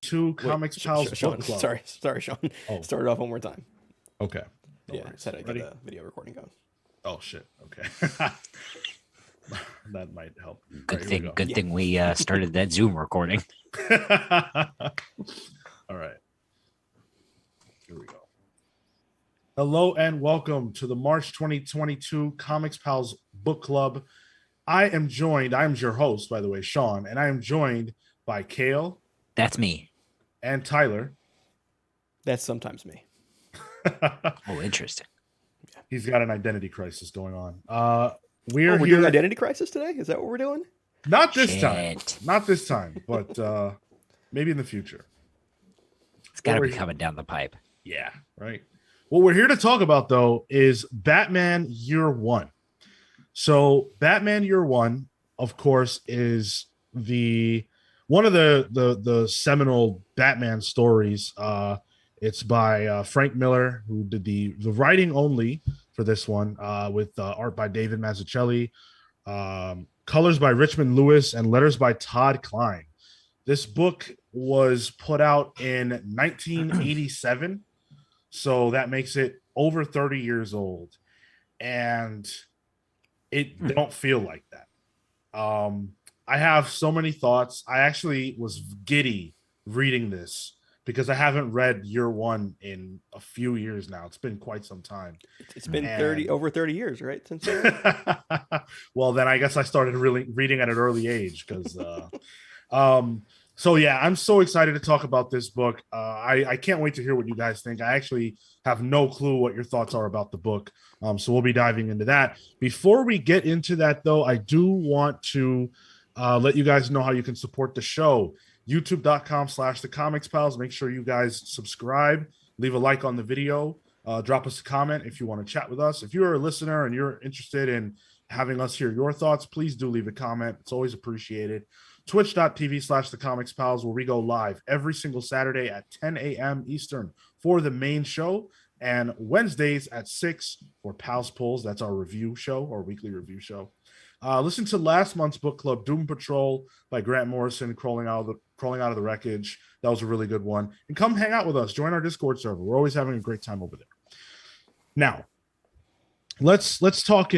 2022 Comics Pals Sean, Book Club. sorry, Sean. Oh, Start it off one more time. okay. No Yeah, worries. just had to get Ready? the video recording going. Oh shit. Okay. That might help. Good All right, thing. Good Yeah. thing we started that Zoom recording. All right. Here we go. Hello and welcome to the March 2022 Comics Pals Book Club. I am your host, by the way, Sean, and I am joined by Kale That's me. and Tyler. That's sometimes me. Oh, interesting. He's got an identity crisis going on. We're here doing Identity Crisis today? Is that what we're doing? not this time. Shit. Not this time, but maybe in the future. It's got to What be we're- coming down the pipe. Yeah, right. What we're here to talk about, though, is Batman Year One. So, Batman Year One, of course, is one of the seminal Batman stories. It's by Frank Miller, who did the writing only for this one, with art by David Mazzucchelli, colors by Richmond Lewis, and letters by Todd Klein. This book was put out in 1987. So that makes it over 30 years old. And it don't feel like that. I have so many thoughts. I actually was giddy reading this because I haven't read Year One in a few years now. It's been quite some time. It's been And- over 30 years, right? Since Well, then I guess I started really reading at an early age because so yeah, I'm so excited to talk about this book. I can't wait to hear what you guys think. I actually have no clue what your thoughts are about the book. So we'll be diving into that. Before we get into that, though, I do want to let you guys know how you can support the show. YouTube.com/The Comics Pals. Make sure you guys subscribe, leave a like on the video, drop us a comment if you want to chat with us. If you're a listener and you're interested in having us hear your thoughts, please do leave a comment. It's always appreciated. Twitch.tv/The Comics Pals, where we go live every single Saturday at 10 a.m. Eastern for the main show, and Wednesdays at 6 for Pals Pulls. That's our review show, our weekly review show. Listen to last month's book club, Doom Patrol by Grant Morrison, crawling out of the wreckage. That was a really good one. And come hang out with us. Join our Discord server. We're always having a great time over there. Now, let's talk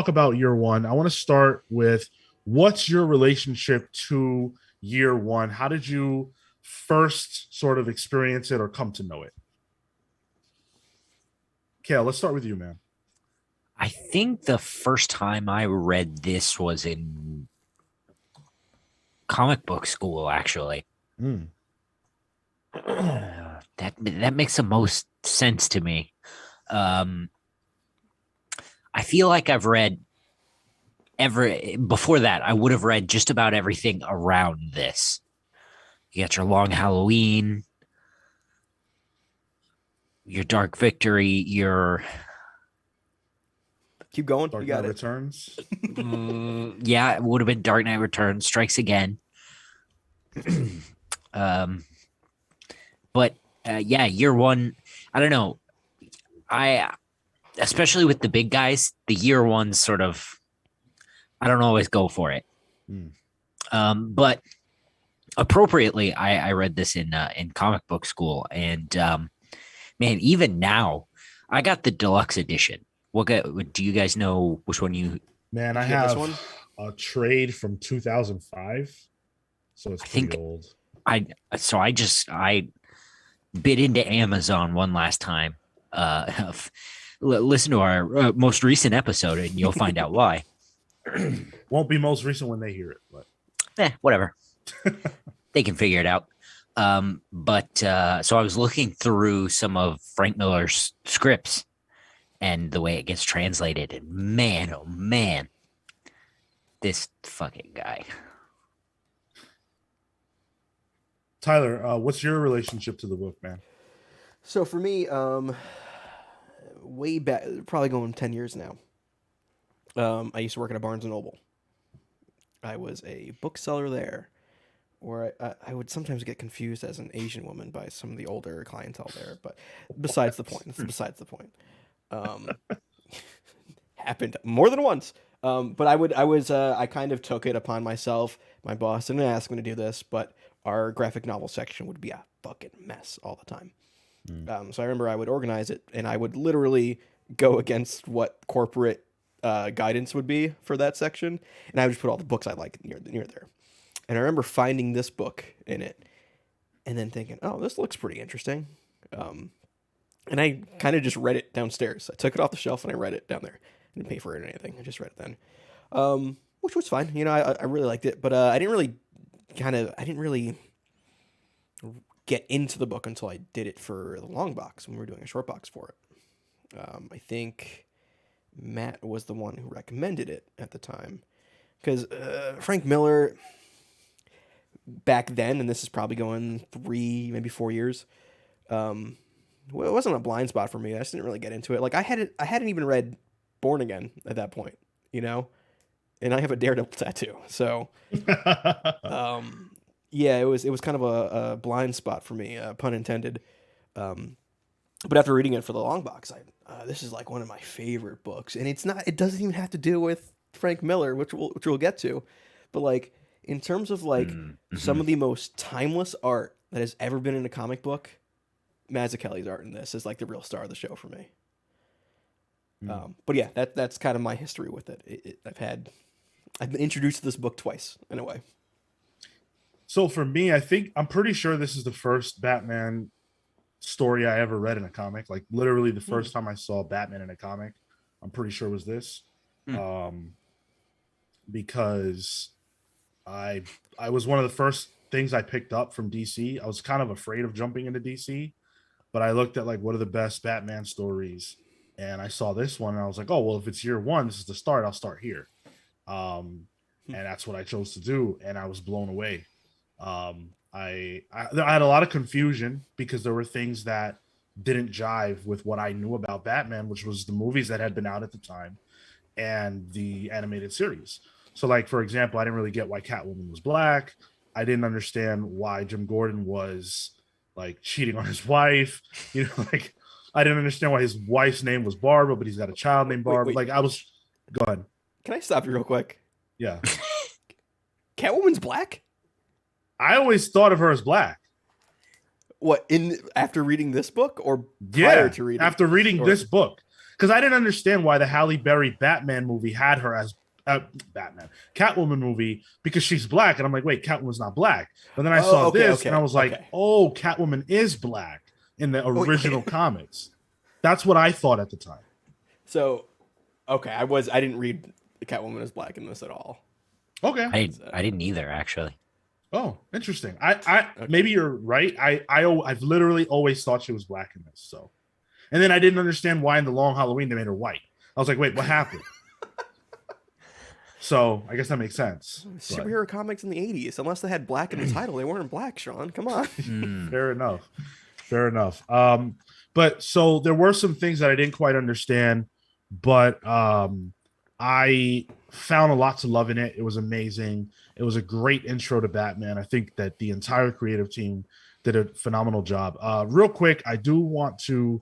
about Year One. I want to start with, what's your relationship to Year One? How did you first sort of experience it or come to know it? Kale, let's start with you, man. I think the first time I read this was in comic book school, actually. That makes the most sense to me. I feel like I've read before that, I would have read just about everything around this. You got your Long Halloween, your Dark Victory, your Keep going. Dark You got Knight it. Returns. yeah, it would have been Dark Knight Returns, Strikes Again. But yeah, Year One, I don't know. Especially with the big guys, the Year One sort of, I don't always go for it. But appropriately, I read this in comic book school, and man, even now, I got the deluxe edition. Do you guys know which one you? Man, I Did you get this have one? a trade from 2005, so it's pretty think- old. I bit into Amazon one last time. Listen to our most recent episode, and you'll find out why. Won't be most recent when they hear it, but Whatever. They can figure it out. But so I was looking through some of Frank Miller's scripts and the way it gets translated, and man, oh man, this fucking guy. Tyler, what's your relationship to the book, man? So for me, way back, probably going 10 years now. I used to work at a Barnes and Noble. I was a bookseller there, or I would sometimes get confused as an Asian woman by some of the older clientele there. But besides the point, that's besides the point. Happened more than once. But I kind of took it upon myself. My boss didn't ask me to do this, but our graphic novel section would be a fucking mess all the time. So I remember I would organize it, and I would literally go against what corporate guidance would be for that section, and I would just put all the books I like near there. And I remember finding this book in it, and then thinking, "Oh, this looks pretty interesting." And I kind of just read it downstairs. I took it off the shelf and I read it down there. I didn't pay for it or anything. I just read it then, which was fine. You know, I really liked it, but I didn't really get into the book until I did it for the long box when we were doing a short box for it. I think Matt was the one who recommended it at the time because Frank Miller back then, and this is probably going 3, maybe 4 years. Well, it wasn't a blind spot for me. I just didn't really get into it. Like I hadn't even read Born Again at that point, you know, and I have a Daredevil tattoo. So, yeah, it was kind of a blind spot for me, pun intended. But after reading it for the long box, this is like one of my favorite books, and it doesn't even have to do with Frank Miller, which we'll get to, but like in terms of like some of the most timeless art that has ever been in a comic book. Mazzucchelli's art in this is like the real star of the show for me. But yeah, that's kind of my history with it. I've been introduced to this book twice in a way. So for me, I'm pretty sure this is the first Batman story I ever read in a comic. Like literally the first time I saw Batman in a comic, I'm pretty sure was this. Because I was one of the first things I picked up from DC. I was kind of afraid of jumping into DC. But I looked at like what are the best Batman stories, and I saw this one, and I was like, oh well, if it's year one, this is the start. I'll start here, and that's what I chose to do, and I was blown away. I had a lot of confusion because there were things that didn't jive with what I knew about Batman, which was the movies that had been out at the time and the animated series. So, like for example, I didn't really get why Catwoman was black. I didn't understand why Jim Gordon was like cheating on his wife, you know, like I didn't understand why his wife's name was Barbara, but he's got a child named Barbara. Wait. Like I was, go ahead. Can I stop you real quick? Yeah. Catwoman's black? I always thought of her as black. What, after reading this book or prior to reading? After reading this book. Because I didn't understand why the Halle Berry Batman movie had her as Catwoman movie because she's black, and I'm like, wait, Catwoman's not black. But then I saw this, and I was like, oh, Catwoman is black in the original comics. That's what I thought at the time. So, okay, I didn't read Catwoman as black in this at all. Okay, I didn't either, actually. Oh, interesting. I maybe you're right. I've literally always thought she was black in this. So, and then I didn't understand why in the Long Halloween they made her white. I was like, wait, what happened? So I guess that makes sense. Superhero comics in the 80s, unless they had black in the title, they weren't black, Sean. Come on. Fair enough. But so there were some things that I didn't quite understand, but I found a lot to love in it. It was amazing. It was a great intro to Batman. I think that the entire creative team did a phenomenal job. Real quick, I do want to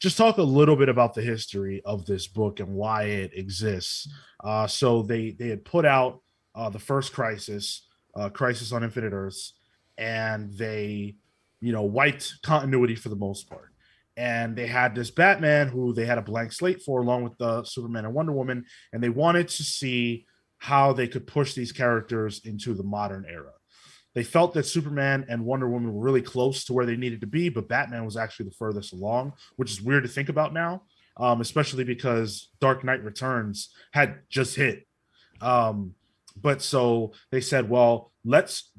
just talk a little bit about the history of this book and why it exists. So they had put out the first Crisis on Infinite Earths, and they, wiped continuity for the most part. And they had this Batman who they had a blank slate for, along with Superman and Wonder Woman, and they wanted to see how they could push these characters into the modern era. They felt that Superman and Wonder Woman were really close to where they needed to be, but Batman was actually the furthest along, which is weird to think about now, especially because Dark Knight Returns had just hit. But so they said, well, let's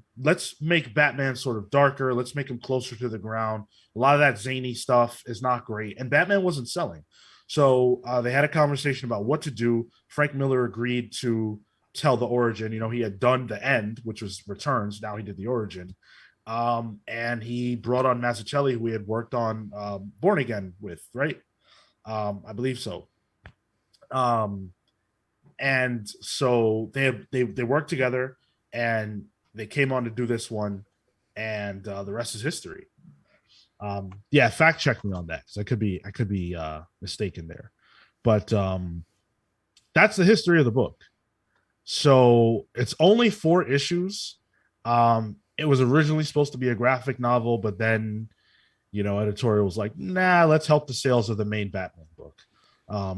make Batman sort of darker. Let's make him closer to the ground. A lot of that zany stuff is not great, and Batman wasn't selling. So they had a conversation about what to do. Frank Miller agreed to tell the origin. He had done the end, which was Returns. Now he did the origin. And he brought on Mazzucchelli, who we had worked on Born Again with, right? I believe so. And so they worked together, and they came on to do this one, and the rest is history. Fact check me on that, because I could be mistaken there, but that's the history of the book. So it's only 4 issues. It was originally supposed to be a graphic novel, but then, editorial was like, nah, let's help the sales of the main Batman book,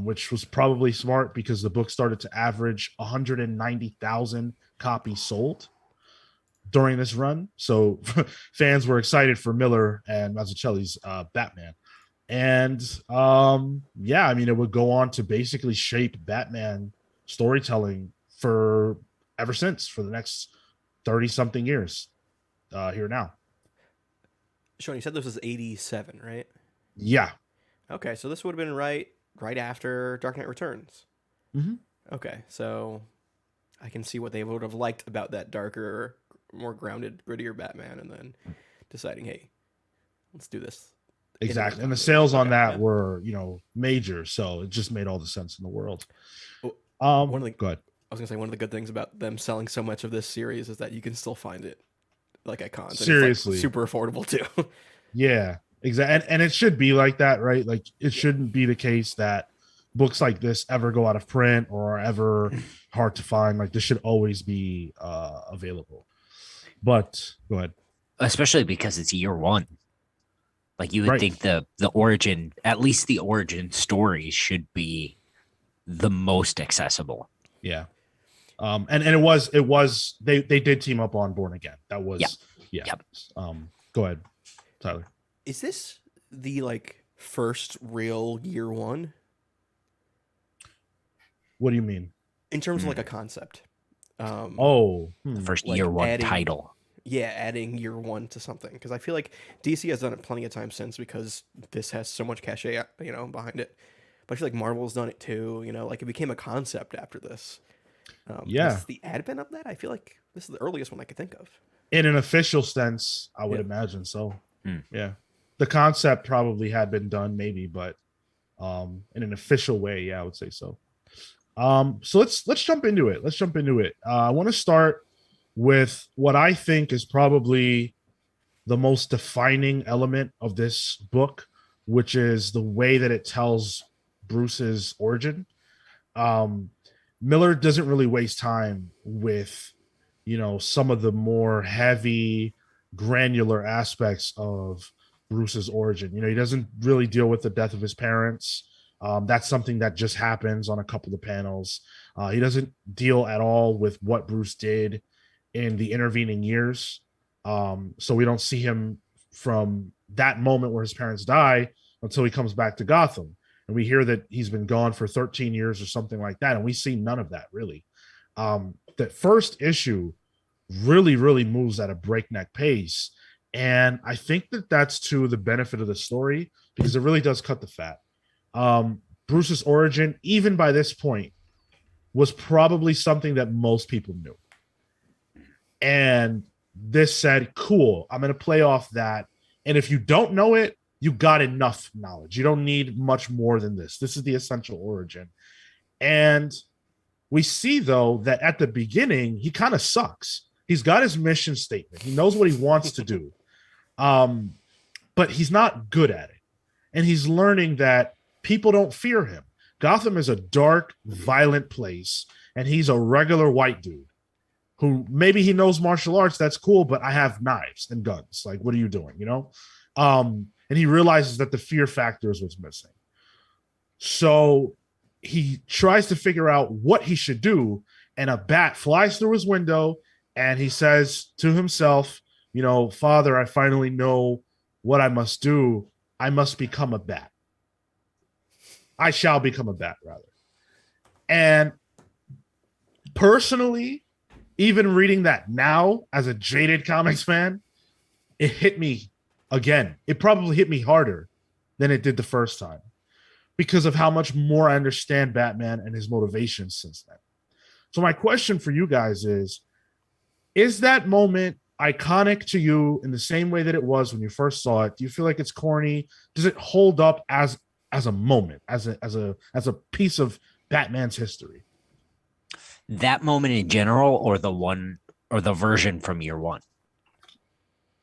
which was probably smart because the book started to average 190,000 copies sold during this run. So fans were excited for Miller and Mazzucchelli's Batman. And yeah, I mean, it would go on to basically shape Batman storytelling for the next 30 something years here now. Sean, you said this was 87, right? Yeah. Okay, so this would have been right after Dark Knight Returns. Mm-hmm. Okay, so I can see what they would have liked about that darker, more grounded, grittier Batman, and then deciding, hey, let's do this. Exactly. And the sales on that were, major. So it just made all the sense in the world. Go ahead. I was gonna say one of the good things about them selling so much of this series is that you can still find it like at cons. Seriously. It's like super affordable too. Yeah, exactly. And it should be like that, right? Like it shouldn't be the case that books like this ever go out of print or are ever hard to find. Like this should always be available. But go ahead. Especially because it's year 1. Like you would think the origin, at least the origin stories, should be the most accessible. Yeah. And it was they did team up on Born Again. That was Yep. Go ahead, Tyler. Is this the first real year 1? What do you mean? In terms of a concept. The first year 1 title. Yeah, adding year 1 to something, because I feel like DC has done it plenty of times since because this has so much cachet, behind it. But I feel like Marvel's done it too. It became a concept after this. This is the advent of that. I feel like this is the earliest one I could think of. In an official sense, I would imagine so. Yeah, the concept probably had been done, maybe, but in an official way, yeah, I would say so. So let's jump into it. I want to start with what I think is probably the most defining element of this book, which is the way that it tells Bruce's origin. Miller doesn't really waste time with, some of the more heavy, granular aspects of Bruce's origin. He doesn't really deal with the death of his parents. That's something that just happens on a couple of panels. He doesn't deal at all with what Bruce did in the intervening years. So we don't see him from that moment where his parents die until he comes back to Gotham. And we hear that he's been gone for 13 years or something like that. And we see none of that really. That first issue really, really moves at a breakneck pace. And I think that that's to the benefit of the story because it really does cut the fat. Bruce's origin, even by this point, was probably something that most people knew. And this said, cool, I'm going to play off that. And if you don't know it, you got enough knowledge. You don't need much more than this. This is the essential origin. And we see, though, that at the beginning, he kind of sucks. He's got his mission statement. He knows what he wants to do. But he's not good at it. And he's learning that people don't fear him. Gotham is a dark, violent place. And he's a regular white dude who maybe he knows martial arts. That's cool. But I have knives and guns. Like, what are you doing? And he realizes that the fear factor is what's missing. So he tries to figure out what he should do. And a bat flies through his window. And he says to himself, Father, I finally know what I must do. I must become a bat. I shall become a bat, rather. And personally, even reading that now as a jaded comics fan, it hit me again. It probably hit me harder than it did the first time because of how much more I understand Batman and his motivations since then. So my question for you guys is that moment iconic to you in the same way that it was when you first saw it? Do you feel like it's corny? Does it hold up as a moment, as a piece of Batman's history? That moment in general, or the version from year 1?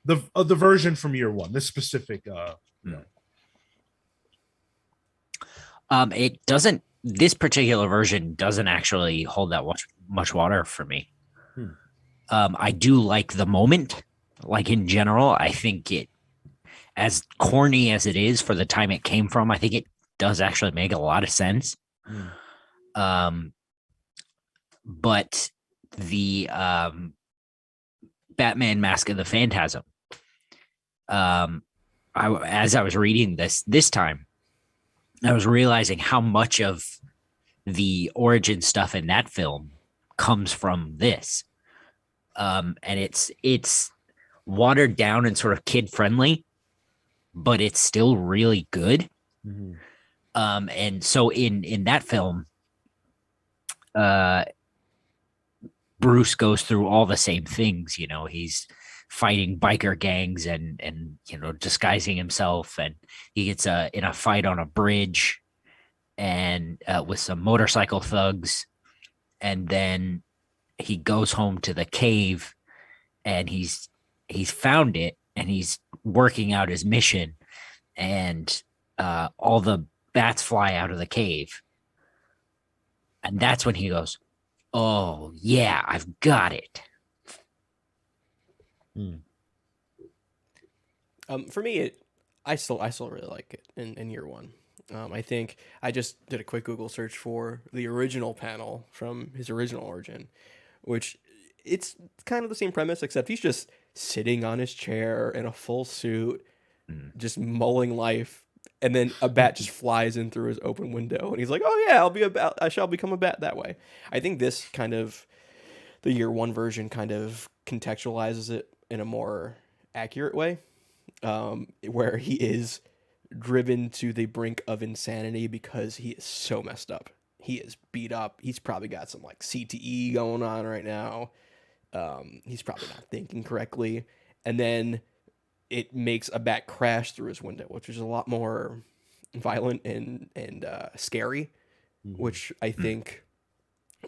The version from year 1, this specific it doesn't this particular version doesn't actually hold that much water for me. Hmm. I do like the moment, like in general. I think it, as corny as it is for the time it came from, I think it does actually make a lot of sense. Hmm. Um, but the Batman Mask of the Phantasm, um, as I was reading this time, I was realizing how much of the origin stuff in that film comes from this. And it's watered down and sort of kid friendly, but it's still really good. Mm-hmm. And so in that film, uh, Bruce goes through all the same things. You know, he's fighting biker gangs and disguising himself, and he gets in a fight on a bridge and with some motorcycle thugs, and then he goes home to the cave, and he's found it, and he's working out his mission, and all the bats fly out of the cave, and that's when he goes, "Oh yeah, I've got it." Hmm. For me, I still really like it in year one. I think I just did a quick Google search for the original panel from his original origin, which it's kind of the same premise, except he's just sitting on his chair in a full suit, Mm. just mulling life, and then a bat just flies in through his open window, and he's like, "Oh yeah, I'll be a bat. I shall become a bat that way." I think this kind of the year one version kind of contextualizes it in a more accurate way, where he is driven to the brink of insanity because he is so messed up. He is beat up. He's probably got some like CTE going on right now. He's probably not thinking correctly. And then it makes a bat crash through his window, which is a lot more violent and scary, Mm-hmm. which I think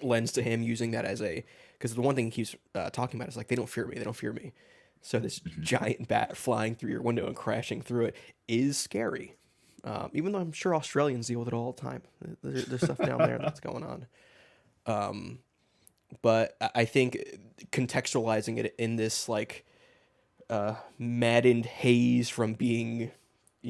lends to him using that as a, because the one thing he's talking about is like, they don't fear me. They don't fear me. So this giant bat flying through your window and crashing through it is scary. Even though I'm sure Australians deal with it all the time. There's stuff down there that's going on. But I think contextualizing it in this like maddened haze from being,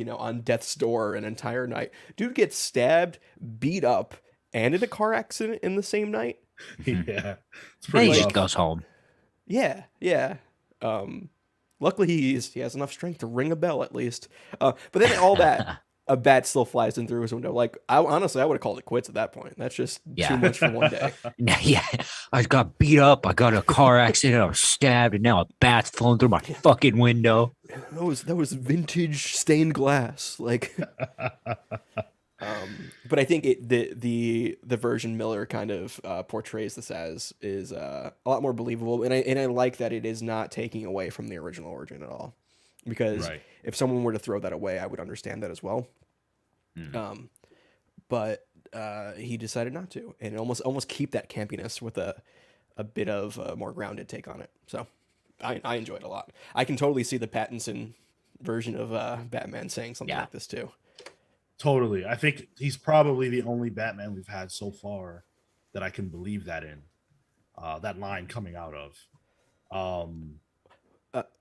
on death's door an entire night. Dude gets stabbed, beat up, and in a car accident in the same night. Yeah, it's And pretty he just rough. goes home. Yeah, yeah. Luckily he has enough strength to ring a bell at least. But then all that, a bat still flies in through his window. Like honestly, I would have called it quits at that point. That's just Yeah. too much for one day. Yeah, I got beat up. I got in a car accident. I was stabbed, and now a bat's flown through my fucking window. That was vintage stained glass. Like, but I think the version Miller kind of portrays this as is a lot more believable, and I like that it is not taking away from the original origin at all, because Right. if someone were to throw that away, I would understand that as well. But he decided not to, and almost keep that campiness with a bit of a more grounded take on it. So I enjoyed it a lot. I can totally see the Pattinson version of Batman saying something Yeah. like this too. Totally. I think he's probably the only Batman we've had so far that I can believe that in. That line coming out of.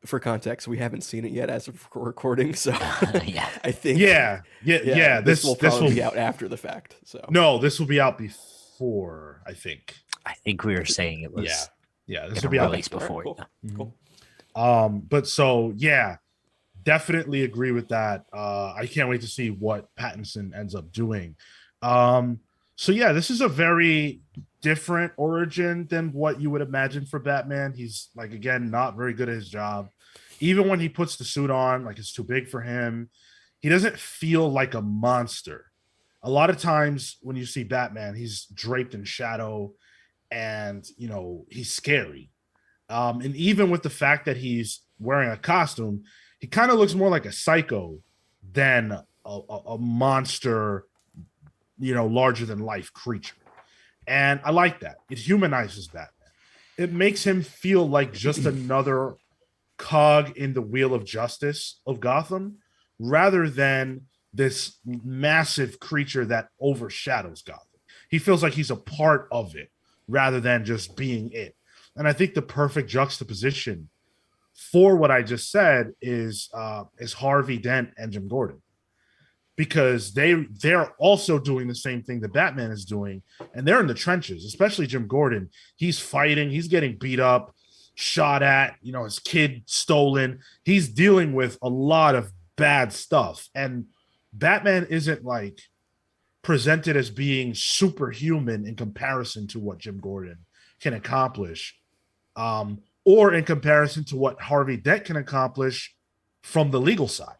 For context, we haven't seen it yet as of recording, so Yeah. I think Yeah. this will probably be out after the fact. So No, this will be out before, I think. I think we were saying it was Yeah. This gonna will be out release before. before. Cool. But so yeah, definitely agree with that. I can't wait to see what Pattinson ends up doing. So yeah, this is a very different origin than what you would imagine for Batman. He's like, again, not very good at his job. Even when he puts the suit on, like it's too big for him. He doesn't feel like a monster. A lot of times when you see Batman, he's draped in shadow and he's scary. And even with the fact that he's wearing a costume, he kind of looks more like a psycho than a monster, larger than life creature. And I like that. It humanizes Batman. It makes him feel like just another cog in the wheel of justice of Gotham, rather than this massive creature that overshadows Gotham. He feels like he's a part of it rather than just being it. And I think the perfect juxtaposition for what I just said is Harvey Dent and Jim Gordon, because they're also doing the same thing that Batman is doing, and they're in the trenches. Especially Jim Gordon, he's fighting, he's getting beat up, shot at, his kid stolen. He's dealing with a lot of bad stuff, and Batman isn't like presented as being superhuman in comparison to what Jim Gordon can accomplish, or in comparison to what Harvey Dent can accomplish from the legal side.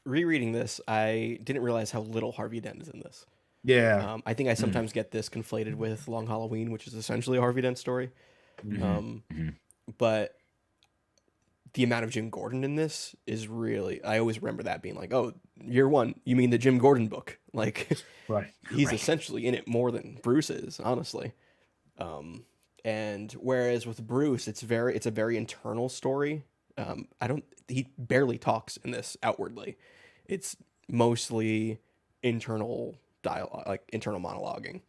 Rereading this, I didn't realize how little Harvey Dent is in this. Yeah. I think I sometimes get this conflated with Long Halloween, which is essentially a Harvey Dent story. But the amount of Jim Gordon in this is really, I always remember that being like, oh, year one, you mean the Jim Gordon book? Like, right. He's essentially in it more than Bruce is, honestly. And whereas with Bruce, it's a very internal story. He barely talks in this outwardly. It's mostly internal dialogue, like internal monologuing,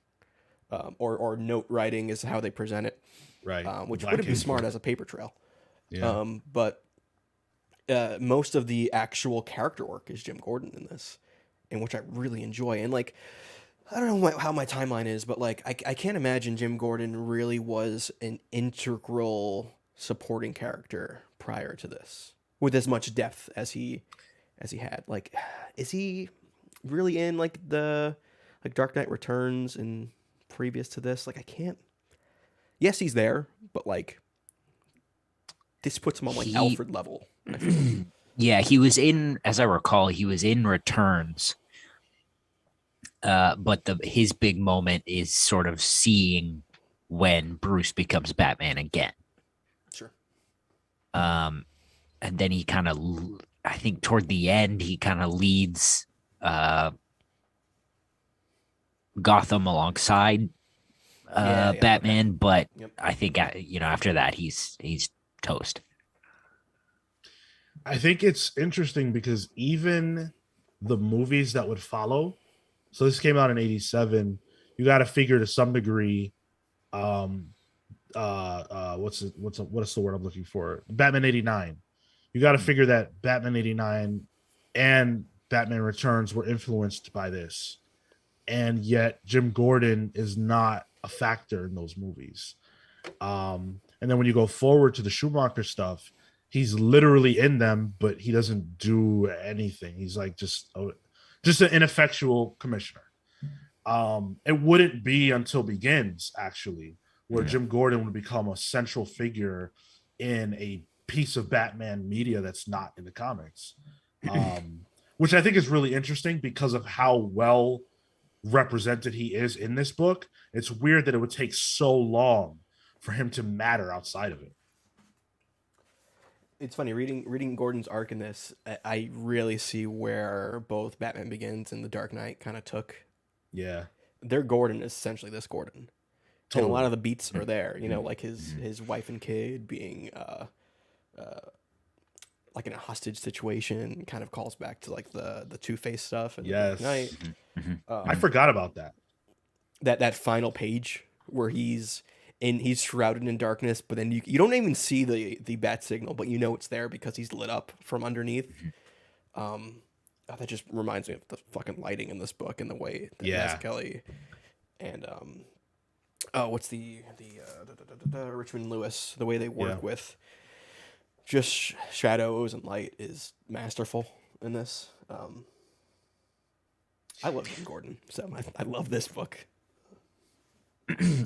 or note writing is how they present it. Right. Which wouldn't be smart as a paper trail. Yeah. But most of the actual character work is Jim Gordon in this, and which I really enjoy. And like, I don't know how my timeline is, but like, I can't imagine Jim Gordon really was an integral supporting character prior to this with as much depth as he had. Like, is he really in like Dark Knight Returns and previous to this? Like, I can't. Yes, he's there, but like, this puts him on like Alfred level. I feel. Yeah, he was in, as I recall, he was in Returns. But his big moment is sort of seeing when Bruce becomes Batman again. Sure. And then he kind of, I think toward the end, he kind of leads Gotham alongside Batman, okay. But yep. I think after that he's toast. I think it's interesting because even the movies that would follow, so this came out in 87, you got to figure to some degree, what's the word I'm looking for? Batman 89. You got to figure that Batman 89 and Batman Returns were influenced by this. And yet Jim Gordon is not a factor in those movies. And then when you go forward to the Schumacher stuff, he's literally in them, but he doesn't do anything. He's like just an ineffectual commissioner. It wouldn't be until Begins, actually, where Jim Gordon would become a central figure in a piece of Batman media that's not in the comics, which I think is really interesting because of how well represented he is in this book. It's weird that it would take so long for him to matter outside of it. It's funny reading Gordon's arc in this. I really see where both Batman Begins and The Dark Knight kind of took. Yeah, their Gordon is essentially this Gordon, totally. And a lot of the beats are there. Like his wife and kid being like in a hostage situation, kind of calls back to like the Two-Face stuff. And yes, Knight. I forgot about that. That final page where he's shrouded in darkness, but then you don't even see the bat signal, but it's there because he's lit up from underneath. That just reminds me of the fucking lighting in this book and the way that Kelly and what's the Richmond Lewis, the way they work with just shadows and light is masterful in this. I love Jim Gordon, so I love this book.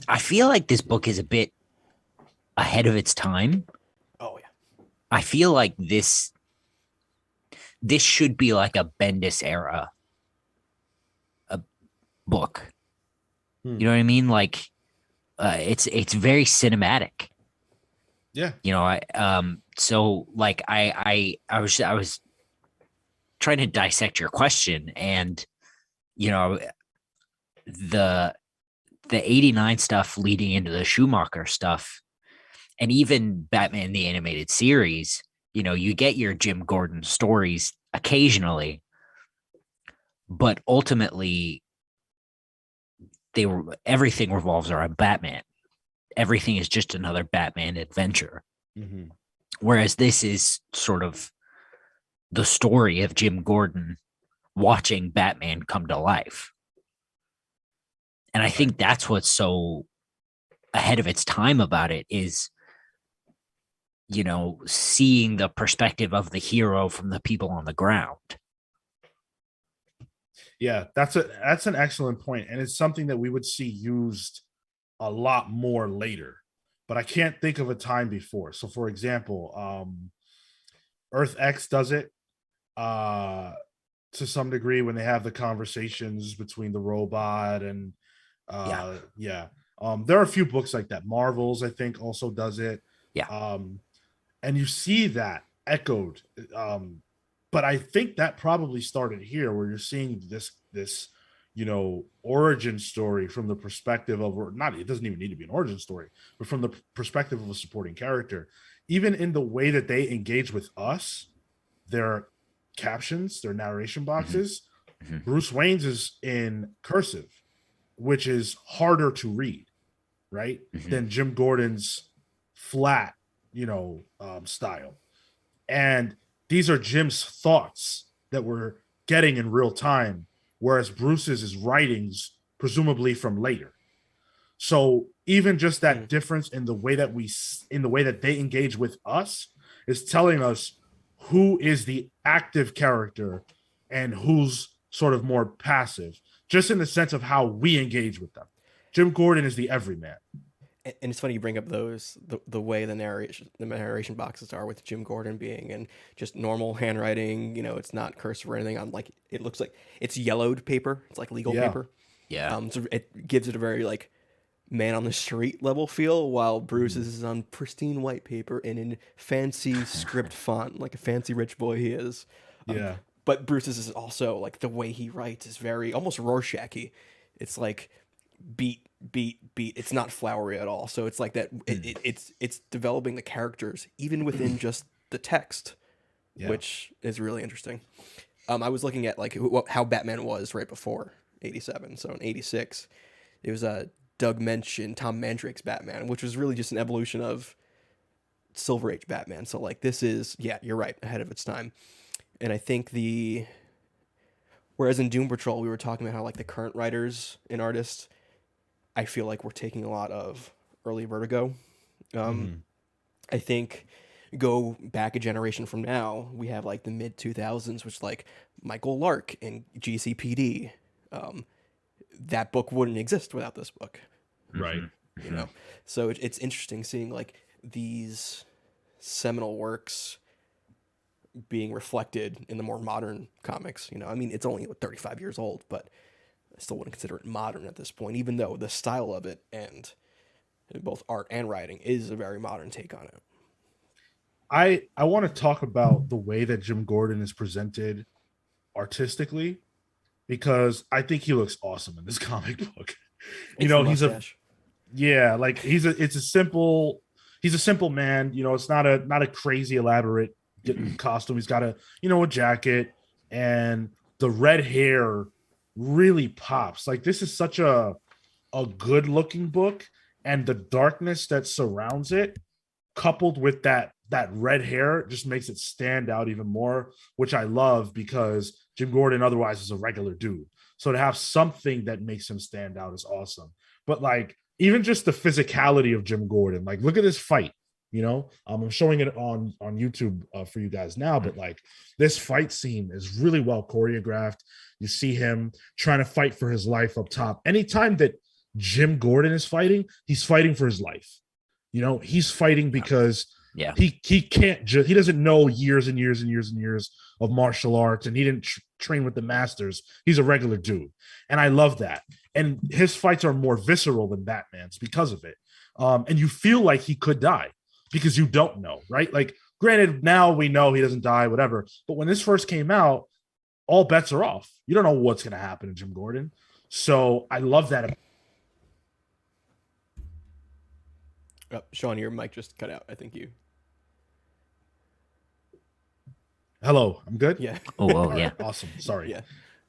I feel like this book is a bit ahead of its time. Oh yeah. I feel like this should be like a Bendis era book. You know what I mean? Like it's very cinematic. Yeah. So like I was trying to dissect your question, and the 89 stuff leading into the Schumacher stuff, and even Batman the Animated Series, you get your Jim Gordon stories occasionally, but ultimately everything revolves around Batman. Everything is just another Batman adventure. Mm-hmm. Whereas this is sort of the story of Jim Gordon watching Batman come to life. And I think that's what's so ahead of its time about it is, seeing the perspective of the hero from the people on the ground. Yeah, that's an excellent point, and it's something that we would see used a lot more later. But I can't think of a time before. So, for example, Earth X does it to some degree when they have the conversations between the robot and yeah. There are a few books like that. Marvels, I think, also does it. Yeah. And you see that echoed. But I think that probably started here, where you're seeing this origin story from the perspective of, or not, it doesn't even need to be an origin story, but from the perspective of a supporting character. Even in the way that they engage with us, their captions, their narration boxes, Mm-hmm. Bruce Wayne's is in cursive, which is harder to read, right? Mm-hmm. Than Jim Gordon's flat, style. And these are Jim's thoughts that we're getting in real time, whereas Bruce's is writings, presumably from later. So even just that difference in the way that they engage with us is telling us who is the active character and who's sort of more passive, just in the sense of how we engage with them. Jim Gordon is the everyman. And it's funny you bring up the way the narration boxes are, with Jim Gordon being in just normal handwriting. It's not cursive or anything. On, like, it looks like it's yellowed paper. It's like legal paper. Yeah. So it gives it a very like man on the street level feel, while Bruce's is on pristine white paper and in fancy script font, like a fancy rich boy he is. Yeah. But Bruce's is also, like, the way he writes is very almost Rorschach-y. It's like beat. It's not flowery at all. So it's like that. It's developing the characters even within just the text, which is really interesting. I was looking at like how Batman was right before '87. So in '86, it was Doug Mensch and Tom Mandrake's Batman, which was really just an evolution of Silver Age Batman. So like this is, yeah, you're right, ahead of its time. And I think whereas in Doom Patrol we were talking about how like the current writers and artists, I feel like we're taking a lot of early Vertigo. I think go back a generation from now, we have like the mid 2000s, which like Michael Lark and GCPD. That book wouldn't exist without this book. Right. So it's interesting seeing like these seminal works being reflected in the more modern comics. I mean, it's only 35 years old, but I still wouldn't consider it modern at this point, even though the style of it and both art and writing is a very modern take on it. I want to talk about the way that Jim Gordon is presented artistically, because I think he looks awesome in this comic book. He's a simple man. It's not a crazy elaborate costume. He's got a jacket, and the red hair really pops. Like, this is such a good looking book, and the darkness that surrounds it, coupled with that red hair, just makes it stand out even more, which I love, because Jim Gordon otherwise is a regular dude. So to have something that makes him stand out is awesome. But like, even just the physicality of Jim Gordon, like, look at this fight. I'm showing it on YouTube for you guys now, but like, this fight scene is really well choreographed. You see him trying to fight for his life up top. Anytime that Jim Gordon is fighting, he's fighting for his life. He's fighting because he can't just, he doesn't know years and years and years and years of martial arts, and he didn't train with the masters. He's a regular dude, and I love that. And his fights are more visceral than Batman's because of it. And you feel like he could die, because you don't know, right? Like, granted, now we know he doesn't die, whatever. But when this first came out, all bets are off. You don't know what's going to happen to Jim Gordon. So I love that. Sean, your mic just cut out. I think you. Hello, I'm good. Yeah. Oh, yeah. Awesome. Sorry. Yeah.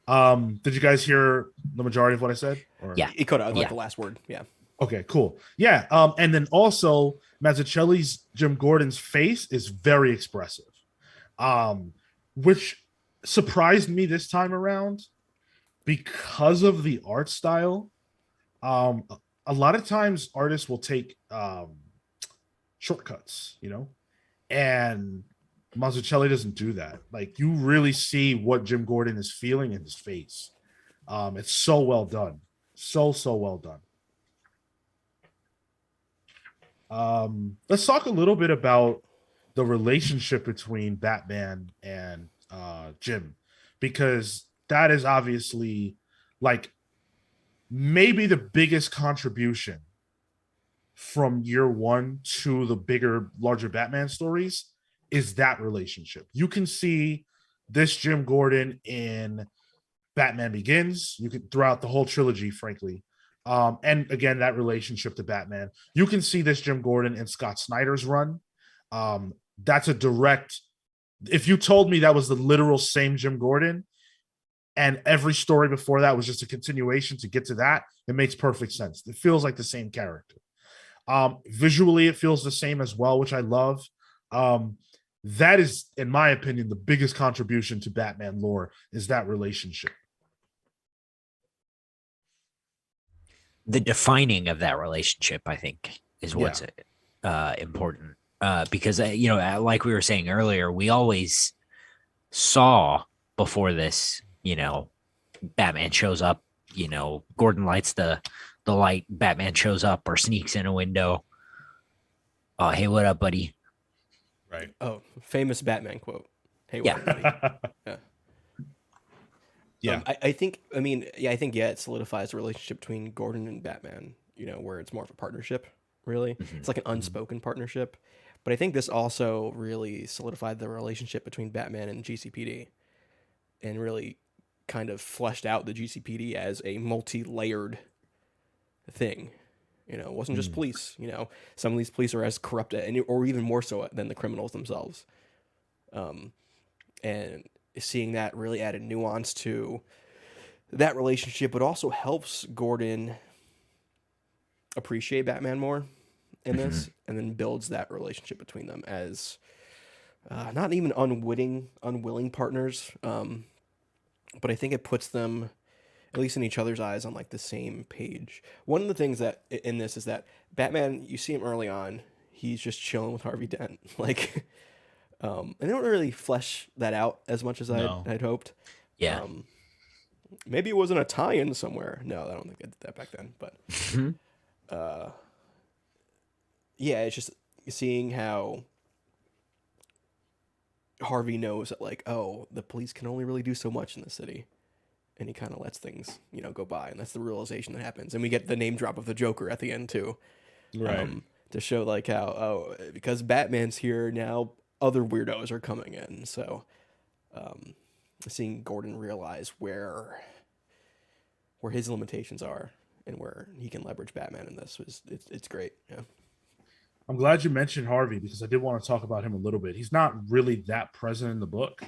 Did you guys hear the majority of what I said? Or Yeah. It cut out like Yeah. the last word. Yeah. okay, cool. Yeah. And then also Mazzucchelli's Jim Gordon's face is very expressive. Which surprised me this time around because of the art style. Um, a lot of times artists will take shortcuts, and Mazzucchelli doesn't do that. Like you really see what Jim Gordon is feeling in his face. It's so well done. So well done. Let's talk a little bit about the relationship between Batman and Jim, because that is obviously like maybe the biggest contribution from year one to the bigger, larger Batman stories is that relationship. You can see this Jim Gordon in Batman Begins. You can throughout the whole trilogy, frankly. And again, that relationship to Batman. You can see this Jim Gordon in Scott Snyder's run. That's a direct. If you told me that was the literal same Jim Gordon, and every story before that was just a continuation to get to that, it makes perfect sense. It feels like the same character. Visually, it feels the same as well, which I love. That is, in my opinion, the biggest contribution to Batman lore is that relationship. The defining of that relationship, I think, is what's important. Because like we were saying earlier, we always saw before this, Batman shows up, Gordon lights the light, Batman shows up or sneaks in a window. Oh, hey, what up, buddy? Right. Oh, famous Batman quote. Hey, Yeah. what up, buddy? Yeah. Yeah. I think it solidifies the relationship between Gordon and Batman, where it's more of a partnership, really. Mhm. It's like an unspoken partnership. But I think this also really solidified the relationship between Batman and GCPD and really kind of fleshed out the GCPD as a multi-layered thing. It wasn't just police. Some of these police are as corrupt or even more so than the criminals themselves. And seeing that really added nuance to that relationship, but also helps Gordon appreciate Batman more in this, and then builds that relationship between them as not even unwilling partners, but I think it puts them, at least in each other's eyes, on like the same page. One of the things that in this is that Batman, you see him early on, he's just chilling with Harvey Dent, like, and they don't really flesh that out as much as I'd hoped. Yeah. Maybe it wasn't a tie-in somewhere. No, I don't think I did that back then. But yeah, it's just seeing how Harvey knows that, like, oh, the police can only really do so much in the city, and he kind of lets things, go by, and that's the realization that happens. And we get the name drop of the Joker at the end too, Right. to show like how because Batman's here now, other weirdos are coming in. So, seeing Gordon realize where his limitations are and where he can leverage Batman in this it's great. Yeah. I'm glad you mentioned Harvey because I did want to talk about him a little bit. He's not really that present in the book,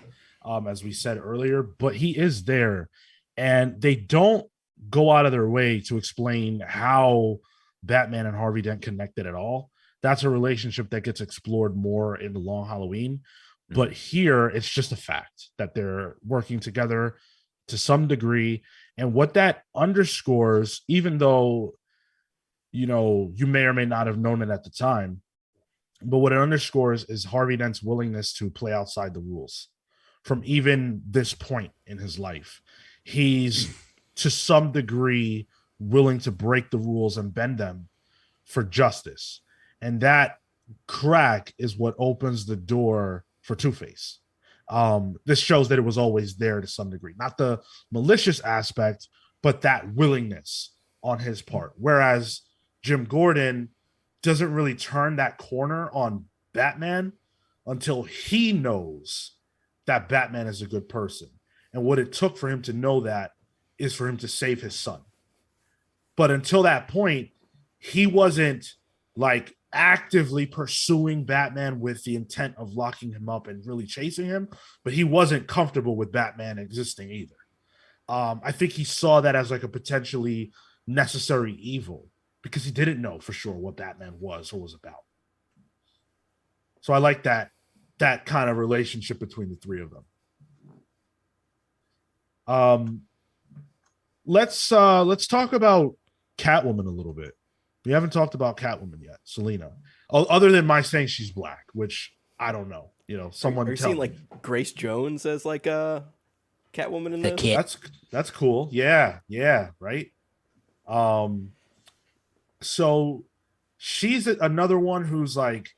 as we said earlier, but he is there, and they don't go out of their way to explain how Batman and Harvey Dent connected at all. That's a relationship that gets explored more in the Long Halloween, but here it's just a fact that they're working together to some degree, and what that underscores, even though you may or may not have known it at the time, but what it underscores is Harvey Dent's willingness to play outside the rules from even this point in his life. He's to some degree willing to break the rules and bend them for justice. And that crack is what opens the door for Two-Face. This shows that it was always there to some degree, not the malicious aspect, but that willingness on his part. Whereas Jim Gordon doesn't really turn that corner on Batman until he knows that Batman is a good person. And what it took for him to know that is for him to save his son. But until that point, he wasn't like actively pursuing Batman with the intent of locking him up and really chasing him, but he wasn't comfortable with Batman existing either. I think he saw that as like a potentially necessary evil because he didn't know for sure what Batman was or was about. So I like that kind of relationship between the three of them. Um, let's talk about Catwoman a little bit. We haven't talked about Catwoman yet, Selena. Other than my saying she's black, which I don't know. You know, someone Are you tell seeing me. like Grace Jones as like a Catwoman in The this? kid. That's cool. Yeah, yeah, right. Um, so she's another one who's like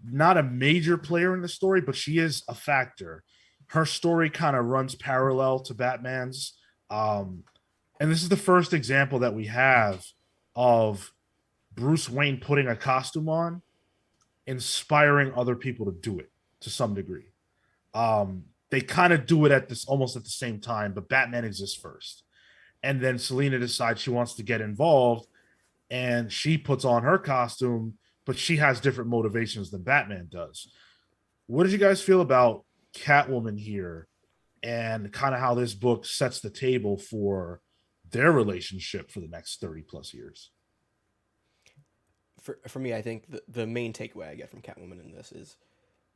not a major player in the story, but she is a factor. Her story kind of runs parallel to Batman's. Um, and this is the first example that we have of Bruce Wayne putting a costume on, inspiring other people to do it to some degree. They kind of do it at this almost at the same time, but Batman exists first. And then Selena decides she wants to get involved and she puts on her costume, but she has different motivations than Batman does. What did you guys feel about Catwoman here and kind of how this book sets the table for their relationship for the next 30 plus years? For me, I think the main takeaway I get from Catwoman in this is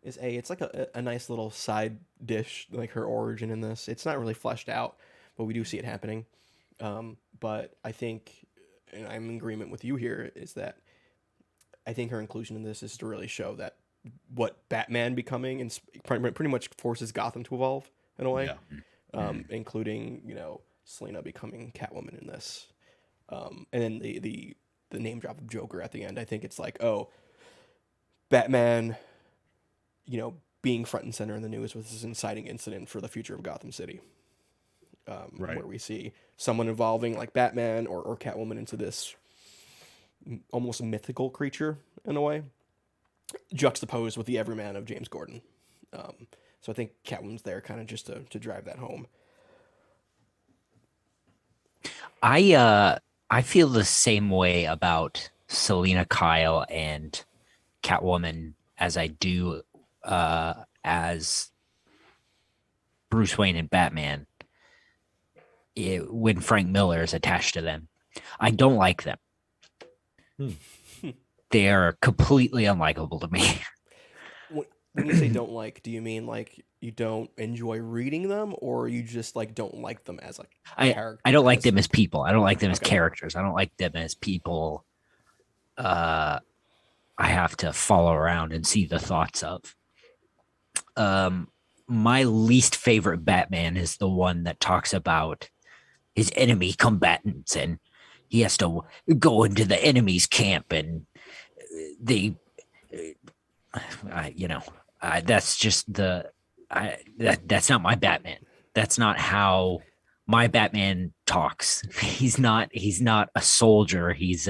it's like a nice little side dish, like her origin in this. It's not really fleshed out, but we do see it happening. But I think, and I'm in agreement with you here, is that I think her inclusion in this is to really show that what Batman becoming and pretty much forces Gotham to evolve in a way, Yeah. including Selena becoming Catwoman in this, and then the name drop of Joker at the end. I think it's like, oh, Batman, being front and center in the news with this inciting incident for the future of Gotham City, Right. where we see someone evolving like Batman or Catwoman into this almost mythical creature in a way, juxtaposed with the everyman of James Gordon. So I think Catwoman's there kind of just to drive that home. I feel the same way about Selena Kyle and Catwoman as I do as Bruce Wayne and Batman when Frank Miller is attached to them. I don't like them. They are completely unlikable to me. When you say don't like, do you mean like you don't enjoy reading them, or you just like don't like them as a character? I don't like them as people. I don't like them as Okay. characters. I don't like them as people I have to follow around and see the thoughts of. My least favorite Batman is the one that talks about his enemy combatants and he has to go into the enemy's camp and they that's just that's not my Batman. That's not how my Batman talks. He's not a soldier. He's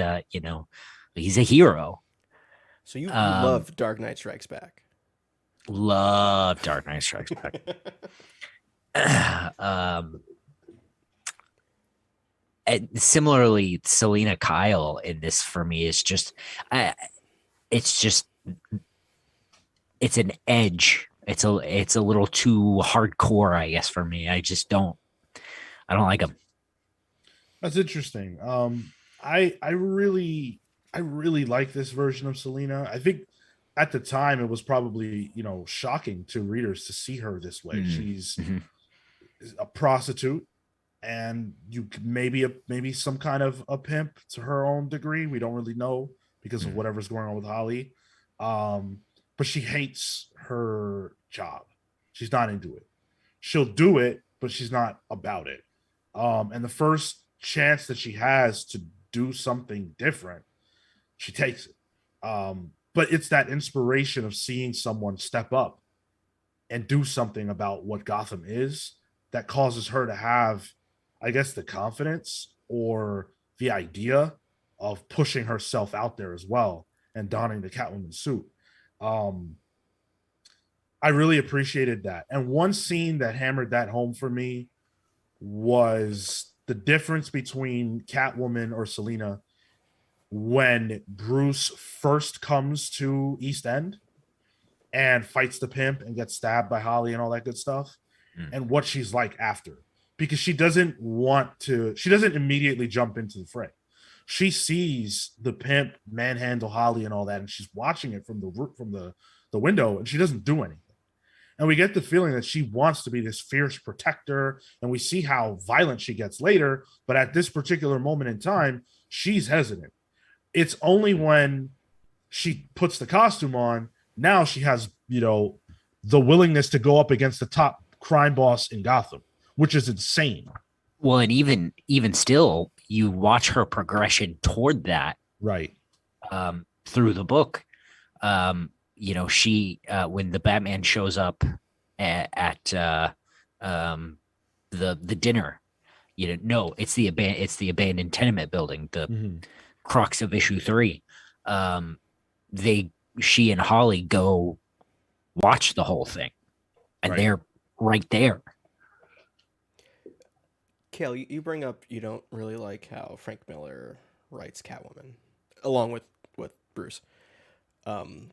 he's a hero. So you love Dark Knight Strikes Back. Love Dark Knight Strikes Back. And similarly, Selena Kyle in this for me is just, it's just, it's an edge. It's a little too hardcore, I guess, for me. I don't like him. That's interesting. I really like this version of Selena. I think at the time it was probably shocking to readers to see her this way. She's a prostitute, and you maybe some kind of a pimp to her own degree. We don't really know because of whatever's going on with Holly. But she hates her job. She's not into it. She'll do it, but she's not about it. And the first chance that she has to do something different, she takes it. But it's that inspiration of seeing someone step up and do something about what Gotham is that causes her to have, I guess, the confidence or the idea of pushing herself out there as well and donning the Catwoman suit. I really appreciated that. And one scene that hammered that home for me was the difference between Catwoman or Selena when Bruce first comes to East End and fights the pimp and gets stabbed by Holly and all that good stuff, and what she's like after. because she doesn't want to. She doesn't immediately jump into the fray. She sees the pimp manhandle Holly and all that, and she's watching it from the window, and she doesn't do anything. And we get the feeling that she wants to be this fierce protector, and we see how violent she gets later. But at this particular moment in time, she's hesitant. It's only when she puts the costume on, now she has, the willingness to go up against the top crime boss in Gotham, which is insane. Well, and even still, you watch her progression toward that, right, through the book. She when the Batman shows up at the dinner, no, it's the abandoned tenement building, the crux of issue 3. She and Holly go watch the whole thing, and they're right there. Kale, you bring up you don't really like how Frank Miller writes Catwoman, along with Bruce. I'm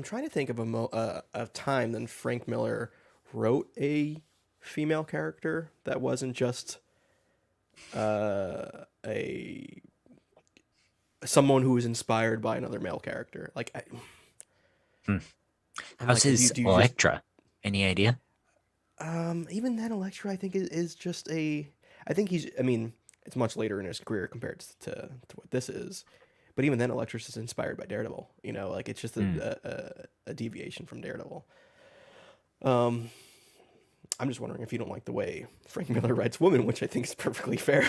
trying to think of a time that Frank Miller wrote a female character that wasn't just someone who was inspired by another male character. Like, how's his Elektra? Any idea? Even then, Elektra, I think is just a. I think he's. I mean, it's much later in his career compared to what this is, but even then, Elektra's is inspired by Daredevil. Like it's just a deviation from Daredevil. I'm just wondering if you don't like the way Frank Miller writes women, which I think is perfectly fair.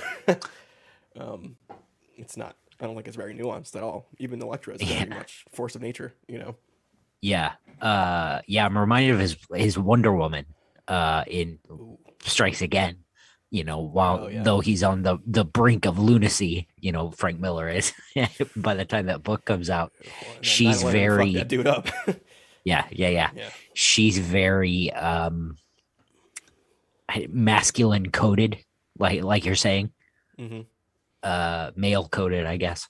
It's not. I don't think it's very nuanced at all. Even Elektra is very much force of nature. Yeah. I'm reminded of his Wonder Woman in Strikes Again. Though he's on the brink of lunacy, Frank Miller is. By the time that book comes out, she's very fuck that dude up. yeah. She's very masculine coded, like you're saying. Male coded, I guess.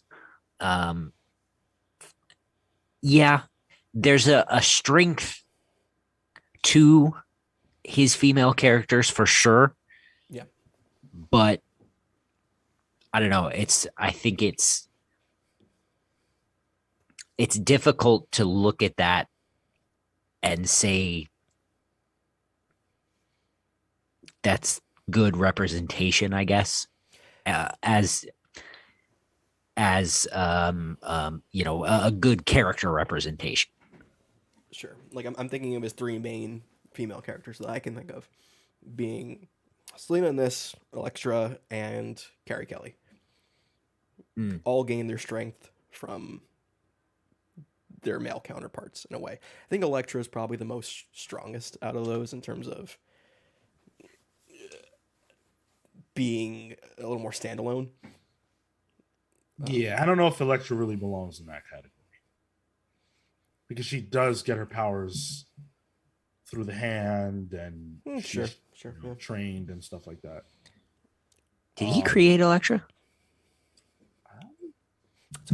There's a strength to his female characters for sure. Yeah. But I don't know. I think it's difficult to look at that and say that's good representation, I guess. As a good character representation. Sure. Like I'm thinking of his 3 main female characters that I can think of being Selena in this, Elektra, and Carrie Kelly. All gain their strength from their male counterparts in a way. I think Elektra is probably the most strongest out of those in terms of being a little more standalone. Yeah, I don't know if Elektra really belongs in that category because she does get her powers through the hand and she's trained and stuff like that. Did he create Elektra?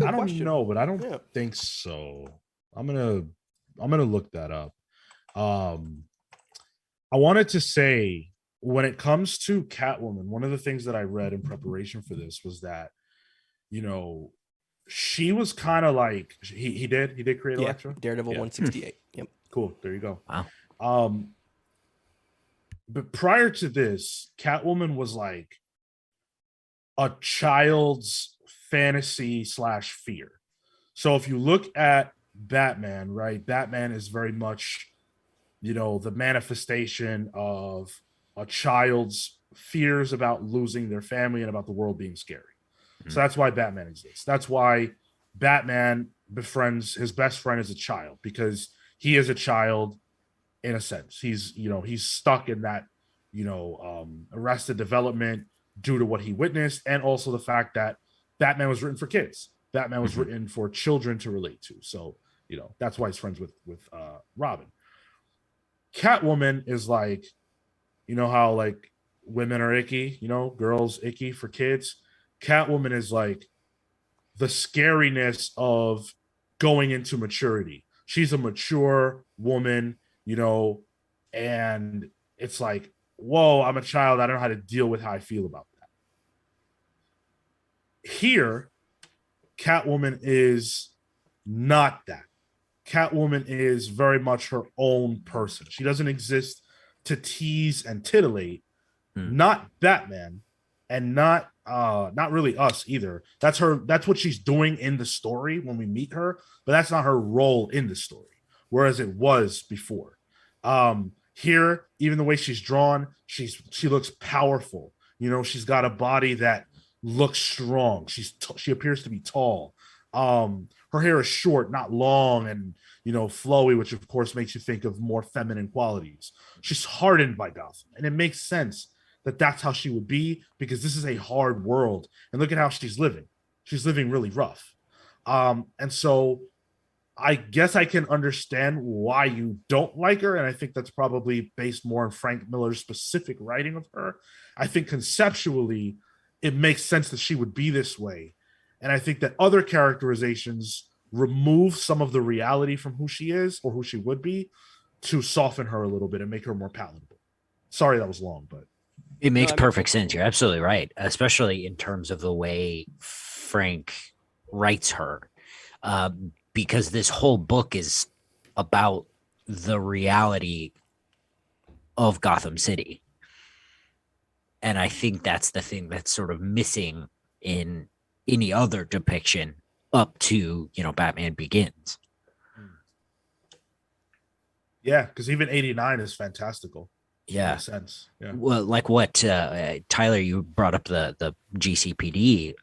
I don't know, but I don't think so. I'm gonna look that up. I wanted to say, when it comes to Catwoman, one of the things that I read in preparation for this was that, she was kind of like he did create Elektra. Daredevil 168. Yep. Cool. There you go. Wow. But prior to this, Catwoman was like a child's fantasy / fear. So if you look at Batman, right? Batman is very much, the manifestation of a child's fears about losing their family and about the world being scary. So that's why Batman exists. That's why Batman befriends his best friend as a child, because he is a child in a sense. He's stuck in that, arrested development due to what he witnessed, and also the fact that Batman was written for kids. Batman was written for children to relate to. So, that's why he's friends with Robin. Catwoman is like, how like women are icky, girls icky for kids. Catwoman is like the scariness of going into maturity. She's a mature woman, and it's like whoa, I'm a child. I don't know how to deal with how I feel about that. Here, Catwoman is not that. Catwoman is very much her own person. She doesn't exist to tease and titillate. Hmm. Not Batman, and not really us either. That's her. That's what she's doing in the story when we meet her, but that's not her role in the story. Whereas it was before. Here, even the way she's drawn, she looks powerful. You know, she's got a body that looks strong. She appears to be tall. Her hair is short, not long, and flowy, which of course makes you think of more feminine qualities. She's hardened by Gotham, and it makes sense that that's how she would be because this is a hard world. And look at how she's living. She's living really rough. And so I guess I can understand why you don't like her. And I think that's probably based more on Frank Miller's specific writing of her. I think conceptually, it makes sense that she would be this way. And I think that other characterizations remove some of the reality from who she is or who she would be to soften her a little bit and make her more palatable. Sorry that was long, but It No, makes that makes perfect sense. You're absolutely right, especially in terms of the way Frank writes her, because this whole book is about the reality of Gotham City. And I think that's the thing that's sort of missing in any other depiction up to, Batman Begins. yeah, because even 89 is fantastical in a Yeah. sense. Yeah. Well, like what Tyler, you brought up the GCPD.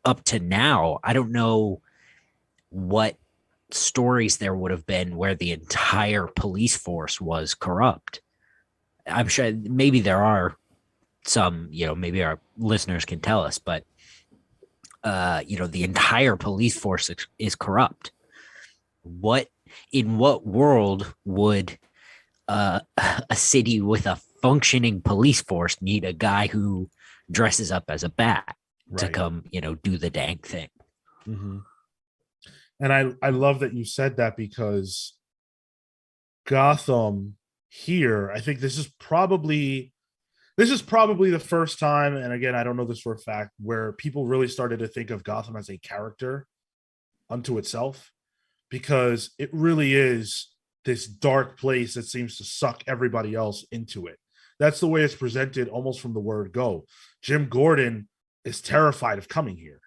Up to now, I don't know what stories there would have been where the entire police force was corrupt. I'm sure maybe there are some, maybe our listeners can tell us, but the entire police force is corrupt. What in what world would a city with a functioning police force need a guy who dresses up as a bat to Right. come, do the dang thing? Mm-hmm. And I love that you said that because Gotham here, I think this is probably the first time, and again, I don't know this for a fact, where people really started to think of Gotham as a character unto itself, because it really is this dark place that seems to suck everybody else into it. That's the way it's presented almost from the word go. Jim Gordon is terrified of coming here,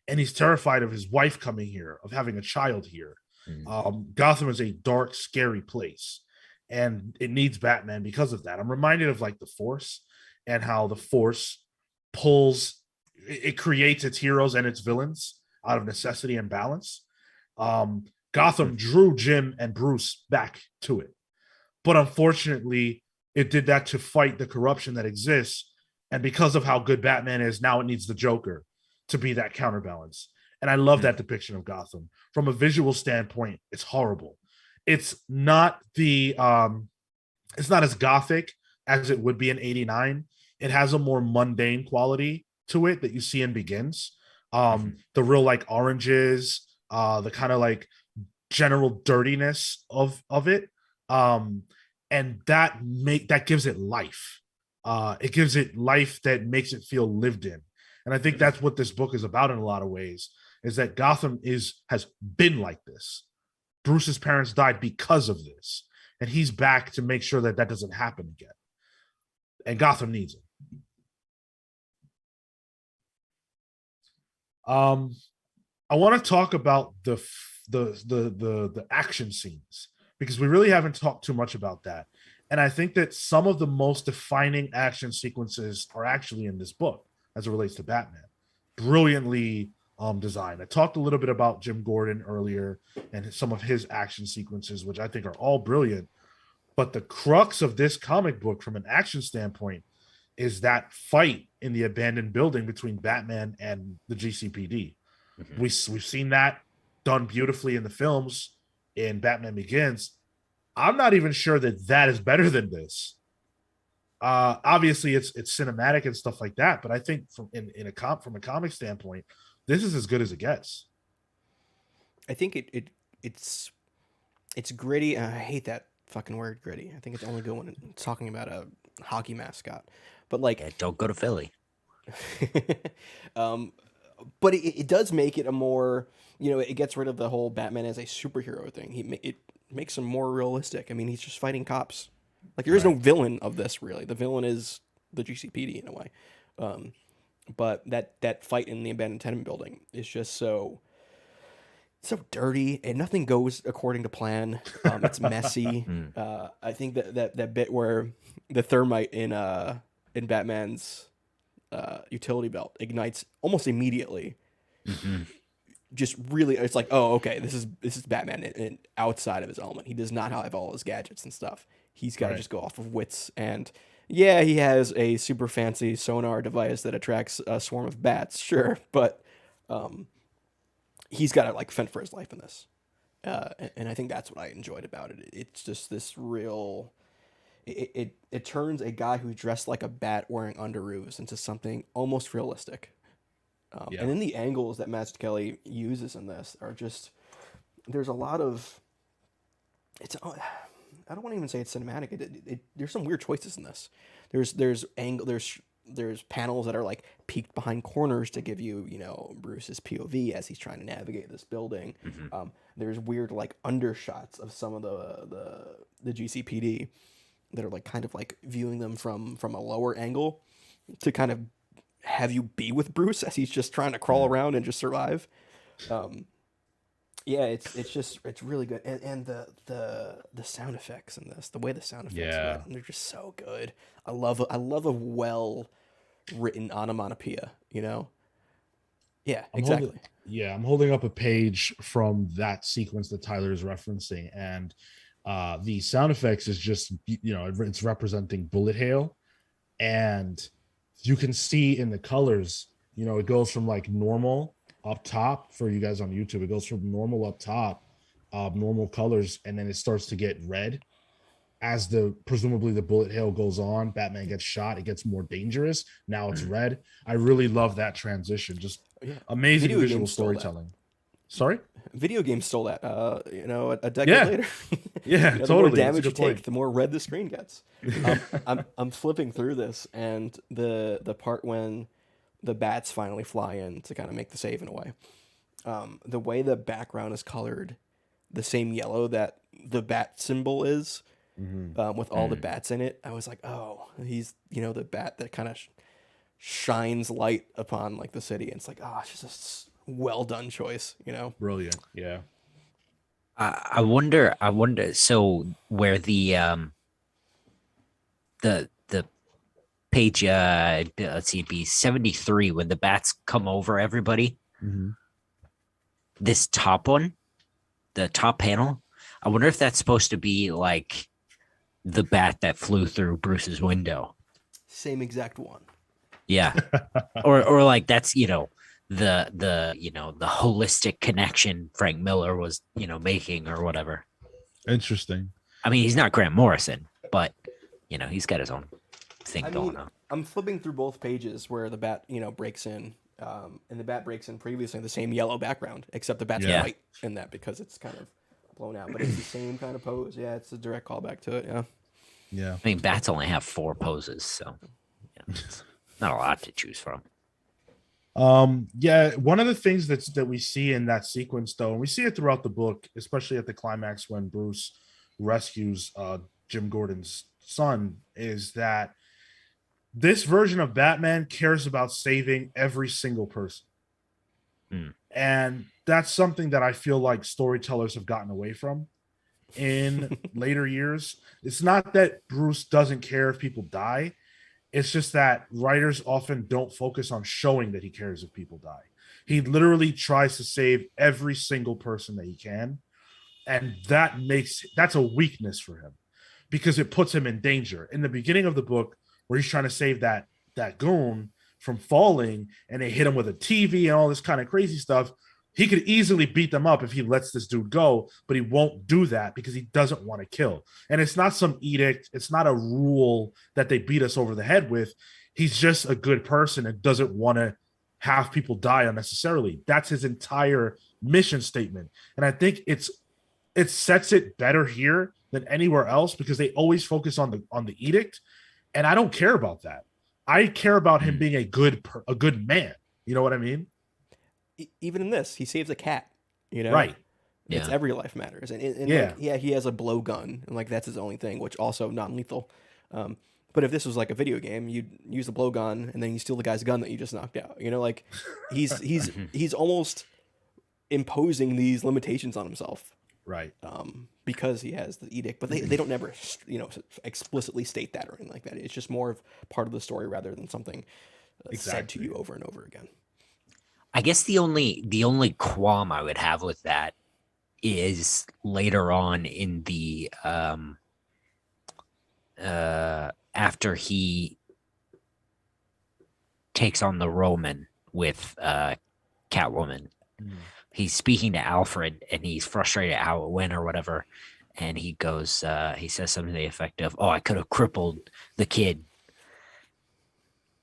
and he's terrified of his wife coming here, of having a child here. Mm. Gotham is a dark, scary place, and it needs Batman because of that. I'm reminded of like the Force and how the Force pulls, it creates its heroes and its villains out of necessity and balance. Gotham drew Jim and Bruce back to it, but unfortunately, it did that to fight the corruption that exists. And because of how good Batman is, now it needs the Joker to be that counterbalance. And I love that depiction of Gotham. From a visual standpoint, it's horrible. It's not it's not as gothic as it would be in 89. It has a more mundane quality to it that you see in Begins. The real like oranges, the kind of like general dirtiness of it. And that gives it life. It gives it life that makes it feel lived in. And I think that's what this book is about in a lot of ways, is that Gotham has been like this. Bruce's parents died because of this, and he's back to make sure that that doesn't happen again. And Gotham needs him. I want to talk about the action scenes, because we really haven't talked too much about that. And I think that some of the most defining action sequences are actually in this book as it relates to Batman. Brilliantly designed. I talked a little bit about Jim Gordon earlier and some of his action sequences, which I think are all brilliant. But the crux of this comic book, from an action standpoint, is that fight in the abandoned building between Batman and the GCPD. Mm-hmm. We've seen that done beautifully in the films in Batman Begins. I'm not even sure that that is better than this. Obviously, it's cinematic and stuff like that, but I think from a comic standpoint, this is as good as it gets. I think it's gritty, and I hate that fucking word gritty. I think it's only good when it's talking about a hockey mascot. But like, Yeah, don't go to Philly. um, but it does make it a more, it gets rid of the whole Batman as a superhero thing. It makes him more realistic. I mean, he's just fighting cops. Like there is no villain of this really. The villain is the GCPD in a way. But that fight in the abandoned tenement building is just so dirty, and nothing goes according to plan. It's messy. I think that bit where the thermite in Batman's utility belt ignites almost immediately. Just really, it's like, oh, okay, this is Batman and outside of his element. He does not have all his gadgets and stuff. He's got to just go off of wits. And yeah, he has a super fancy sonar device that attracts a swarm of bats, sure, but he's got to like fend for his life in this. And I think that's what I enjoyed about it. It's just this real. It turns a guy who's dressed like a bat wearing underoos into something almost realistic. And then the angles that Mazzucchelli uses in this are just, there's a lot of, I don't want to even say it's cinematic. There's some weird choices in this. There's panels that are like peeked behind corners to give you, Bruce's POV as he's trying to navigate this building. There's weird like undershots of some of the GCPD that are like kind of like viewing them from a lower angle to kind of have you be with Bruce as he's just trying to crawl around and just survive. Yeah, it's really good, and the sound effects in this, the way the sound effects are written, they're just so good. I love a well written onomatopoeia. Yeah, exactly. I'm holding up a page from that sequence that Tyler is referencing, and the sound effects is just it's representing bullet hail, and you can see in the colors, it goes from like normal up top for you guys on YouTube. It goes from normal up top, normal colors, and then it starts to get red as presumably the bullet hail goes on. Batman gets shot. It gets more dangerous. Now it's red. I really love that transition. Just amazing visual storytelling. Sorry? Video games stole that. A decade later. Yeah, the totally. more damage you take, the more red the screen gets. I'm flipping through this, and the part when the bats finally fly in to kind of make the save in a way. The way the background is colored, the same yellow that the bat symbol is, with all the bats in it. I was like, oh, he's the bat that kind of shines light upon like the city. And it's like, oh, it's just a well done choice. Brilliant. Yeah. I wonder. So where the page, let's see, it'd be 73 when the bats come over everybody. This top one, the top panel, I wonder if that's supposed to be like the bat that flew through Bruce's window. Same exact one. Yeah. or like that's, the holistic connection Frank Miller was, making or whatever. Interesting. I mean, he's not Grant Morrison, but he's got his own thing going on. I'm flipping through both pages where the bat, breaks in, and the bat breaks in previously the same yellow background, except the bat's white in that because it's kind of blown out, but it's the same kind of pose. Yeah, it's a direct callback to it. Yeah. Yeah. I mean, bats only have 4 poses, so it's not a lot to choose from. One of the things that we see in that sequence, though, and we see it throughout the book, especially at the climax when Bruce rescues Jim Gordon's son, is that this version of Batman cares about saving every single person. And that's something that I feel like storytellers have gotten away from in later years. It's not that Bruce doesn't care if people die. It's just that writers often don't focus on showing that he cares if people die. He literally tries to save every single person that he can. And that's a weakness for him because it puts him in danger. In the beginning of the book, where he's trying to save that goon from falling and they hit him with a TV and all this kind of crazy stuff, he could easily beat them up if he lets this dude go, but he won't do that because he doesn't want to kill. And it's not some edict. It's not a rule that they beat us over the head with. He's just a good person and doesn't want to have people die unnecessarily. That's his entire mission statement. And I think it sets it better here than anywhere else because they always focus on the edict, and I don't care about that. I care about him being a good man. You know what I mean? Even in this, he saves a cat. You know, Right. it's Yeah. every life matters, and like Yeah. yeah, he has a blowgun, and like that's his only thing, which also non lethal. But if this was like a video game, you'd use the blowgun and then you steal the guy's gun that you just knocked out. You know, like he's almost imposing these limitations on himself Right. because he has the edict. But they don't never explicitly state that or anything like that. It's just more of part of the story rather than something said to Exactly. you over and over again. I guess the only qualm I would have with that is later on in the after he takes on the Roman with Catwoman. He's speaking to Alfred and he's frustrated at how it went or whatever. And he goes, he says something to the effect of, "Oh, I could have crippled the kid."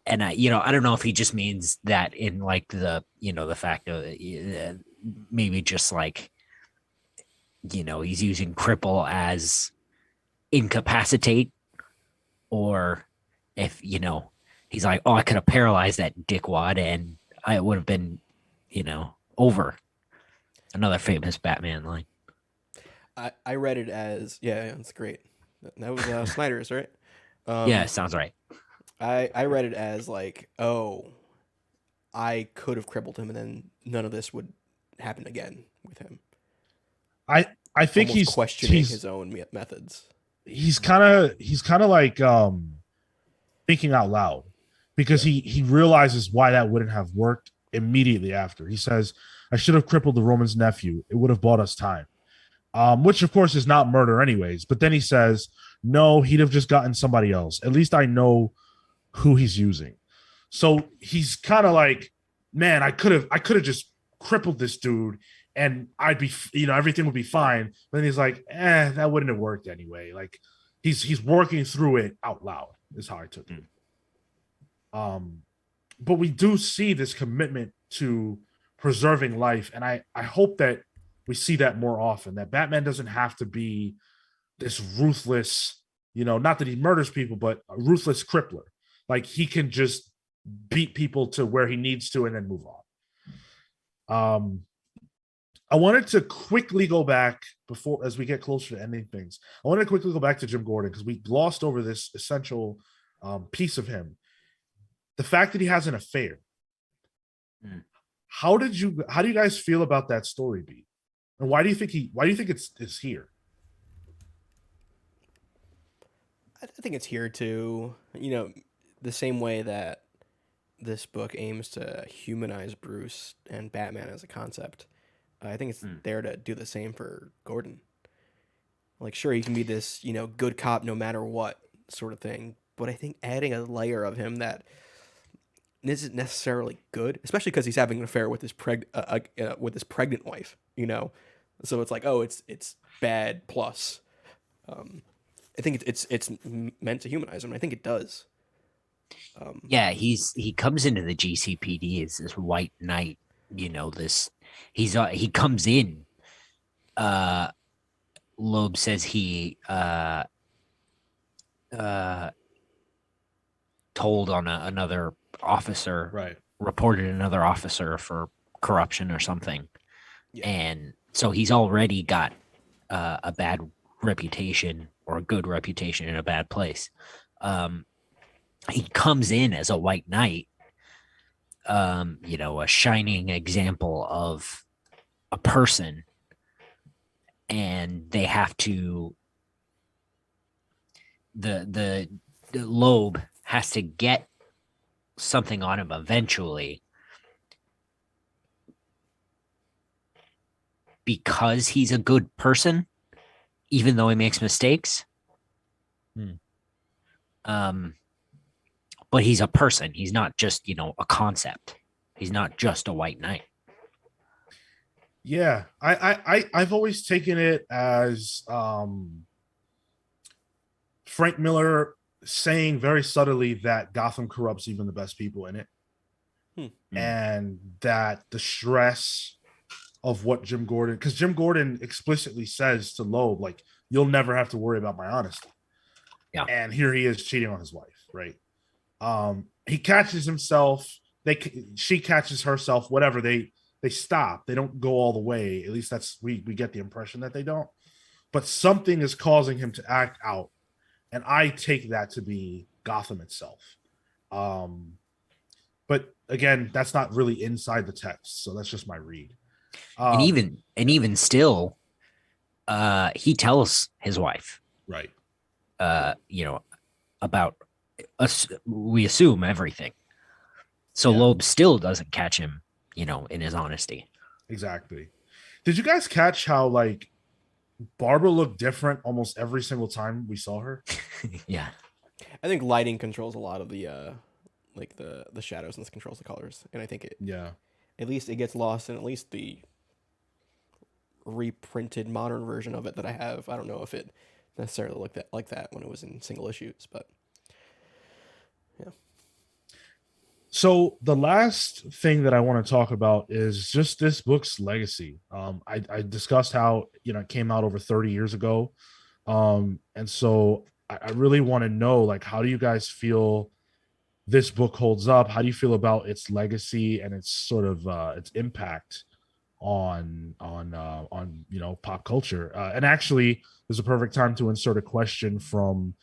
And I don't know if he just means that in like the fact of maybe just like, he's using cripple as incapacitate, or if, he's like, "Oh, I could have paralyzed that dickwad and I would have been, over." Another famous Batman line. I read it as yeah, it's great. That was Snyder's, right? Yeah, sounds right. I read it as like, oh, I could have crippled him, and then none of this would happen again with him. I think Almost questioning his own methods. He's kind of like thinking out loud because he realizes why that wouldn't have worked immediately after. He says, "I should have crippled the Roman's nephew. It would have bought us time." Which of course is not murder anyways. But then he says, "No, he'd have just gotten somebody else. At least I know who he's using." So he's kind of like, "Man, I could have just crippled this dude and I'd be, everything would be fine." But then he's like, that wouldn't have worked anyway. Like he's working through it out loud is how I took it. But we do see this commitment to preserving life. And I hope that we see that more often, that Batman doesn't have to be this ruthless, not that he murders people, but a ruthless crippler. Like he can just beat people to where he needs to and then move on. I wanted to quickly go back before, as we get closer to ending things, I wanted to quickly go back to Jim Gordon because we glossed over this essential piece of him. The fact that he has an affair. How do you guys feel about that story beat? And why do you think it's here? I think it's here to, the same way that this book aims to humanize Bruce and Batman as a concept. I think it's there to do the same for Gordon. Like, sure, he can be this, good cop no matter what sort of thing, but I think adding a layer of him that isn't necessarily good, especially because he's having an affair with his pregnant wife, So it's like, oh, it's bad plus. I think it's meant to humanize him. I think it does. Yeah, he comes into the GCPD as this white knight. He comes in. Loeb says he told on another officer, right? Reported another officer for corruption or something, Yeah. and so he's already got a bad reputation or a good reputation in a bad place. He comes in as a white knight, a shining example of a person, and they have to the Loeb has to get something on him eventually because he's a good person, even though he makes mistakes. But he's a person. He's not just, a concept. He's not just a white knight. Yeah, I've always taken it as Frank Miller saying very subtly that Gotham corrupts even the best people in it. And that the stress of what Jim Gordon, because Jim Gordon explicitly says to Loeb, like, you'll never have to worry about my honesty. Yeah. And here he is cheating on his wife, right? He catches himself, she catches herself, whatever, they stop. They don't go all the way. At least that's we get the impression that they don't. But something is causing him to act out. And I take that to be Gotham itself. Um, but again, that's not really inside the text, so that's just my read. And even still, he tells his wife, right, about us. We assume everything. So Yeah. Loeb still doesn't catch him, in his honesty. Exactly. Did you guys catch how like Barbara looked different almost every single time we saw her? Yeah. I think lighting controls a lot of the like the shadows, and this controls the colors. And I think at least it gets lost in at least the reprinted modern version of it that I have. I don't know if it necessarily looked like that when it was in single issues, but yeah. So the last thing that I want to talk about is just this book's legacy. I discussed how it came out over 30 years ago, and so I really want to know, like, how do you guys feel this book holds up? How do you feel about its legacy and its sort of its impact on pop culture? And actually, there's a perfect time to insert a question from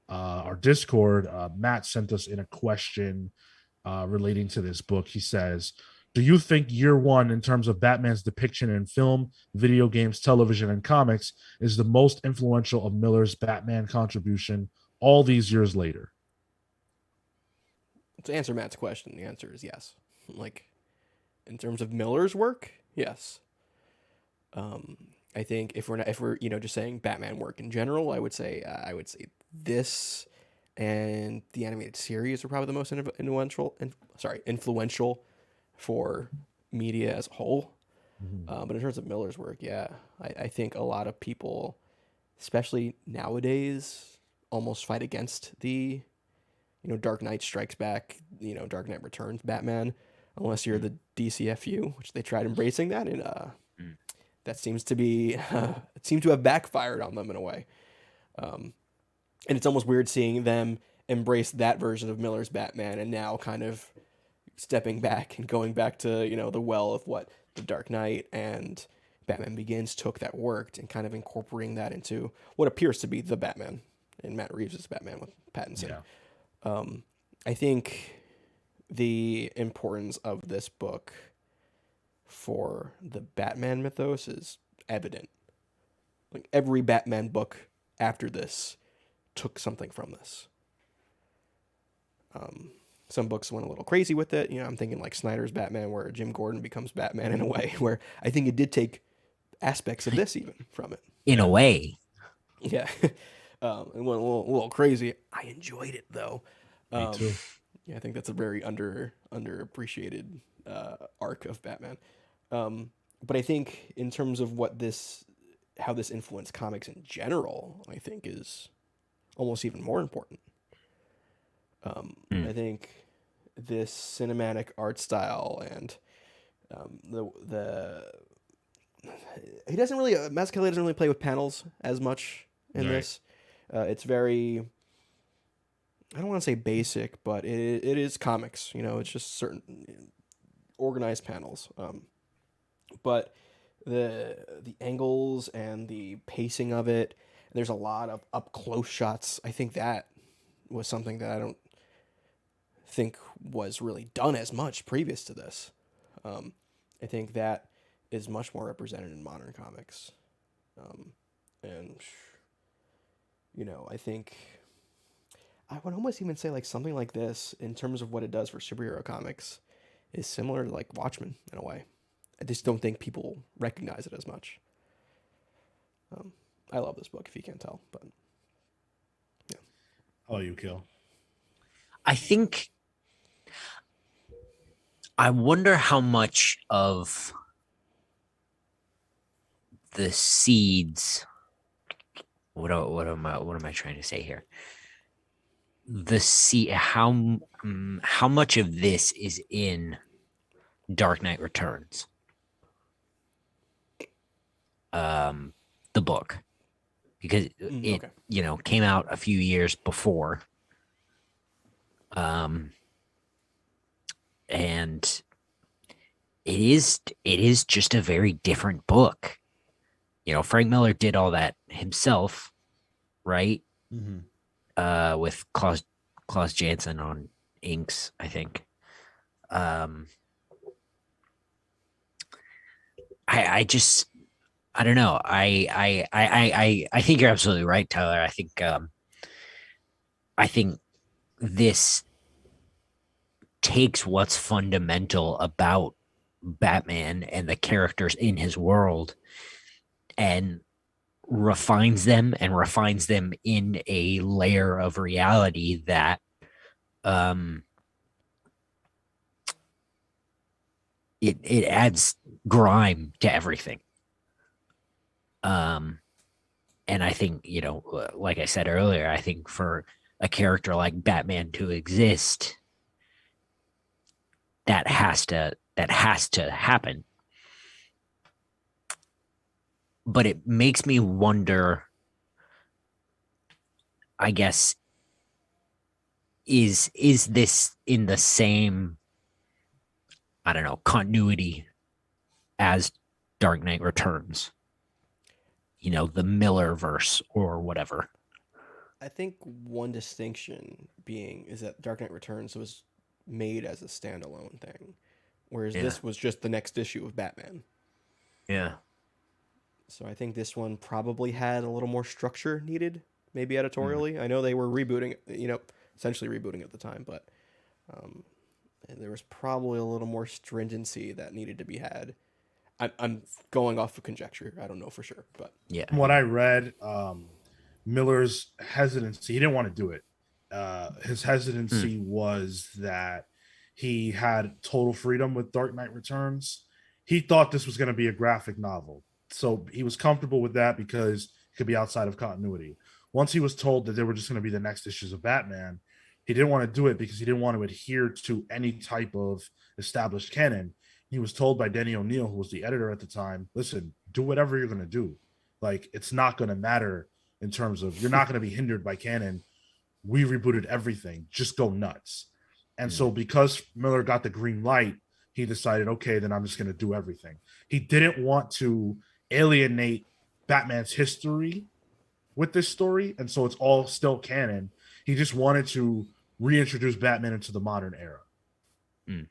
our Discord. Matt sent us in a question relating to this book. He says, do you think year one, in terms of Batman's depiction in film, video games, television, and comics, is the most influential of Miller's Batman contribution all these years later? To answer Matt's question, the answer is yes. Like, in terms of Miller's work, yes. I think if we're just saying Batman work in general, I would say this and the animated series are probably the most influential for media as a whole. Mm-hmm. But in terms of Miller's work, yeah, I think a lot of people, especially nowadays, almost fight against the Dark Knight Strikes Back, Dark Knight Returns Batman, unless you're the DCFU, which they tried embracing that, and that seems to be it seemed to have backfired on them in a way. And it's almost weird seeing them embrace that version of Miller's Batman and now kind of stepping back and going back to the well of what the Dark Knight and Batman Begins took that worked, and kind of incorporating that into what appears to be the Batman in Matt Reeves' Batman with Pattinson. Yeah. I think the importance of this book for the Batman mythos is evident. Like, every Batman book after this took something from this. Some books went a little crazy with it. I'm thinking like Snyder's Batman, where Jim Gordon becomes Batman in a way, where I think it did take aspects of this even from it. In a way. Yeah. It went a little crazy. I enjoyed it though. Me too. Yeah, I think that's a very underappreciated arc of Batman. But I think in terms of how this influenced comics in general, I think is almost even more important. I think this cinematic art style and he doesn't really Mazzucchelli doesn't really play with panels as much in this. It's very, I don't want to say basic, but it is comics. It's just certain organized panels. But the angles and the pacing of it, there's a lot of up close shots. I think that was something that I don't think was really done as much previous to this. I think that is much more represented in modern comics. And I think I would almost even say like something like this in terms of what it does for superhero comics is similar to like Watchmen in a way. I just don't think people recognize it as much. I love this book, if you can't tell, but yeah. How about you, Kill? I wonder how much of the seeds. What am I trying to say here? How much of this is in Dark Knight Returns, the book, because it Okay. came out a few years before. And it is just a very different book. Frank Miller did all that himself, right? Mhm. With Klaus Janson on inks, I think. Um, I just I don't know. I think you're absolutely right, Tyler. I think this takes what's fundamental about Batman and the characters in his world and refines them in a layer of reality that um it adds grime to everything. um and I think, like I said earlier, I think for a character like Batman to exist, that has to happen. But it makes me wonder, I guess, is this in the same, I don't know, continuity as Dark Knight Returns, the Miller verse or whatever. I think one distinction being is that Dark Knight Returns was made as a standalone thing, whereas Yeah. this was just the next issue of Batman. Yeah. So I think this one probably had a little more structure needed, maybe Mm. editorially. I know they were rebooting, essentially rebooting at the time, but um, there was probably a little more stringency that needed to be had. I'm going off of conjecture. I don't know for sure, but Yeah. From what I read, Miller's hesitancy, he didn't want to do it. His Mm. hesitancy was that he had total freedom with Dark Knight Returns. He thought this was going to be a graphic novel. So he was comfortable with that because it could be outside of continuity. Once he was told that they were just going to be the next issues of Batman, he didn't want to do it because he didn't want to adhere to any type of established canon. He was told by Denny O'Neil, who was the editor at the time, listen, do whatever you're going to do. Like, it's not going to matter in terms of you're not going to be hindered by canon. We rebooted everything. Just go nuts. And Mm. so, because Miller got the green light, he decided, okay, then I'm just going to do everything. He didn't want to alienate Batman's history with this story. And so, it's all still canon. He just wanted to reintroduce Batman into the modern era. Mm.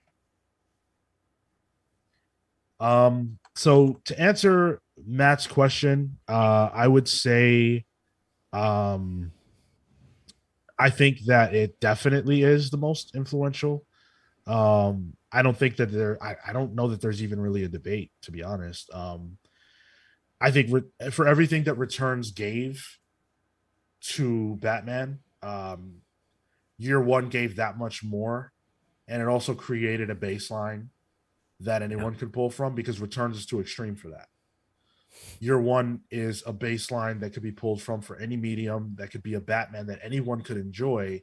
So to answer Matt's question, I would say, um, I think that it definitely is the most influential. I don't think that I don't know that there's even really a debate, to be honest. I think for everything that Returns gave to Batman, year one gave that much more. And it also created a baseline that Yeah. anyone could pull from because Returns is too extreme for that. Year one is a baseline that could be pulled from for any medium, that could be a Batman that anyone could enjoy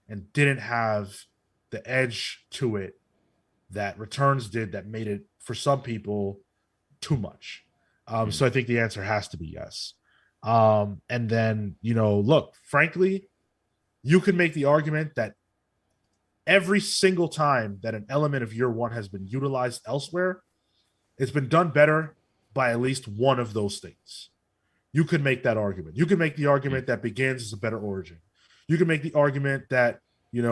and didn't have the edge to it that Returns did that made it, for some people, too much. Mm. So I think the answer has to be yes. And then, look, frankly, you can make the argument that every single time that an element of year one has been utilized elsewhere, it's been done better by at least one of those things. You could make that argument. You can make the Mm. argument that Begins is a better origin. You can make the argument that the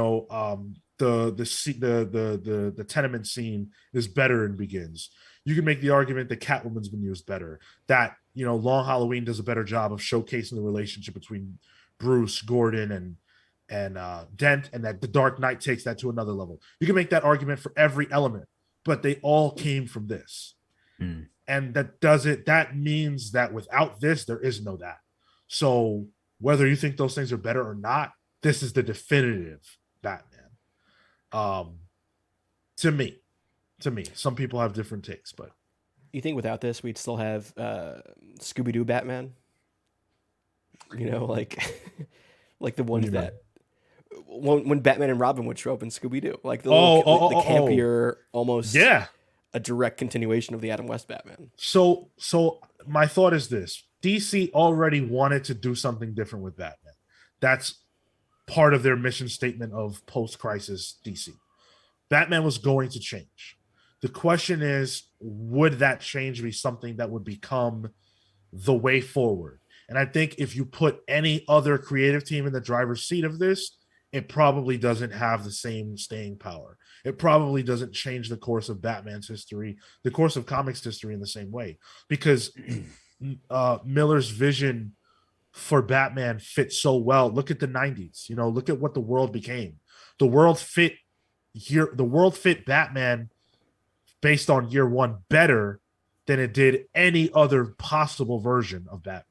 tenement scene is better in Begins. You can make the argument that Catwoman's been used better. That Long Halloween does a better job of showcasing the relationship between Bruce, Gordon, and Dent, and that the Dark Knight takes that to another level. You can make that argument for every element, but they all came from this. Mm. And that means that without this there is no that. So whether you think those things are better or not, this is the definitive Batman. um to me some people have different takes, but you think without this we'd still have Scooby Doo Batman? Like like the what do ones you mean? that when Batman and Robin would show up in Scooby Doo, like the Oh, campier, almost yeah. a direct continuation of the Adam West Batman. So my thought is this: DC already wanted to do something different with Batman. That's part of their mission statement of post-crisis DC. Batman was going to change. The question is, would that change be something that would become the way forward? And I think if you put any other creative team in the driver's seat of this, it probably doesn't have the same staying power. It probably doesn't change the course of Batman's history, the course of comics history in the same way, because Miller's vision for Batman fit so well. Look at the 90s. Look at what the world became. The world fit Batman based on year one better than it did any other possible version of Batman.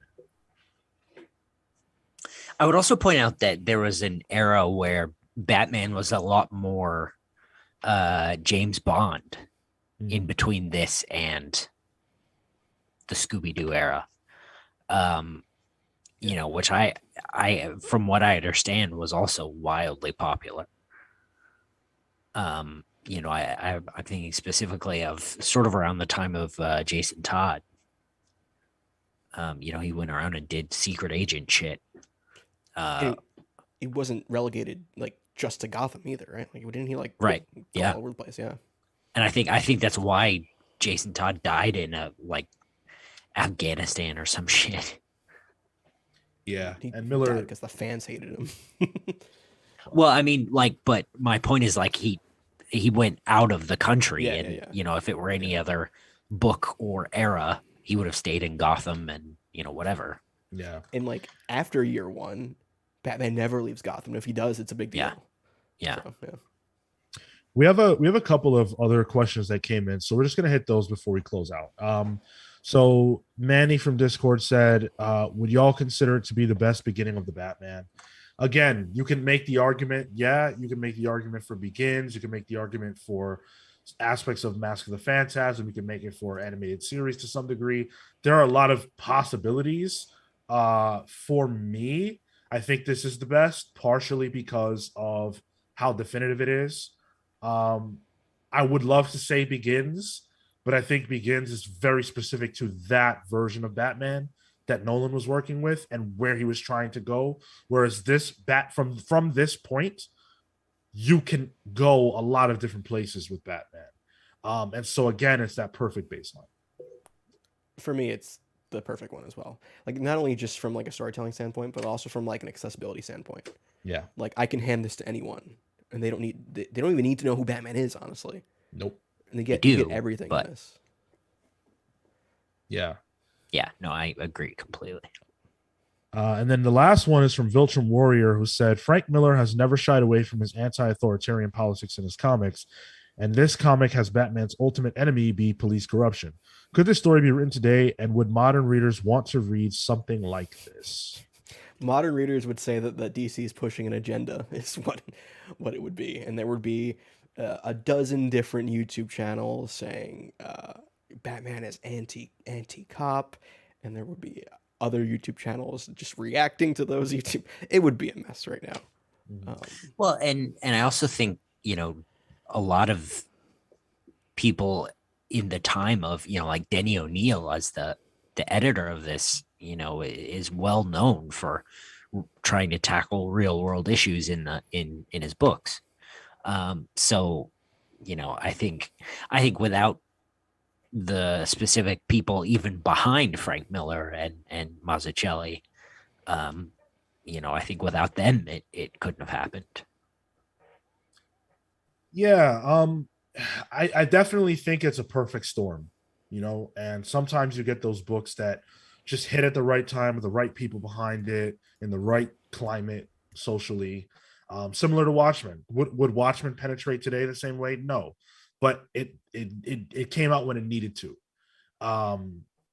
I would also point out that there was an era where Batman was a lot more James Bond in between this and the Scooby-Doo era. Which I from what I understand was also wildly popular. I'm thinking specifically of sort of around the time of Jason Todd. He went around and did secret agent shit. He wasn't relegated like just to Gotham either, right? Like, didn't he like right? Yeah, all over the place. Yeah, and I think that's why Jason Todd died in like Afghanistan or some shit. Yeah, and Miller, because the fans hated him. Well, I mean, but my point is, he went out of the country, if it were any other book or era, he would have stayed in Gotham and whatever. Yeah, and after year one, Batman never leaves Gotham. If he does, it's a big deal. Yeah. So, yeah. We have a couple of other questions that came in, so we're just gonna hit those before we close out. So Manny from Discord said, would y'all consider it to be the best beginning of the Batman? Again, you can make the argument. Yeah, you can make the argument for Begins. You can make the argument for aspects of Mask of the Phantasm. You can make it for animated series to some degree. There are a lot of possibilities. For me, I think this is the best, partially because of how definitive it is. I would love to say Begins, but I think Begins is very specific to that version of Batman that Nolan was working with and where he was trying to go. Whereas this from this point, you can go a lot of different places with Batman. And so again, it's that perfect baseline. For me, it's the perfect one as well. Not only just from a storytelling standpoint, but also from an accessibility standpoint. Yeah. I can hand this to anyone, and they don't even need to know who Batman is, honestly. Nope. And they get everything in this. Yeah. Yeah, no, I agree completely. And then the last one is from Viltrum Warrior, who said, Frank Miller has never shied away from his anti-authoritarian politics in his comics, and this comic has Batman's ultimate enemy be police corruption. Could this story be written today, and would modern readers want to read something like this? Modern readers would say that DC is pushing an agenda is what it would be, and there would be a dozen different YouTube channels saying Batman is anti-cop, and there would be other YouTube channels just reacting to those YouTube. It would be a mess right now. Well, and I also think a lot of people in the time of like Denny O'Neil as the editor of this is well known for trying to tackle real world issues in his books. So I think without the specific people even behind Frank Miller and Mazzucchelli, I think without them it couldn't have happened. Yeah, I definitely think it's a perfect storm, and sometimes you get those books that just hit at the right time with the right people behind it in the right climate socially. Similar to Watchmen. Would Watchmen penetrate today the same way? No, but it came out when it needed to.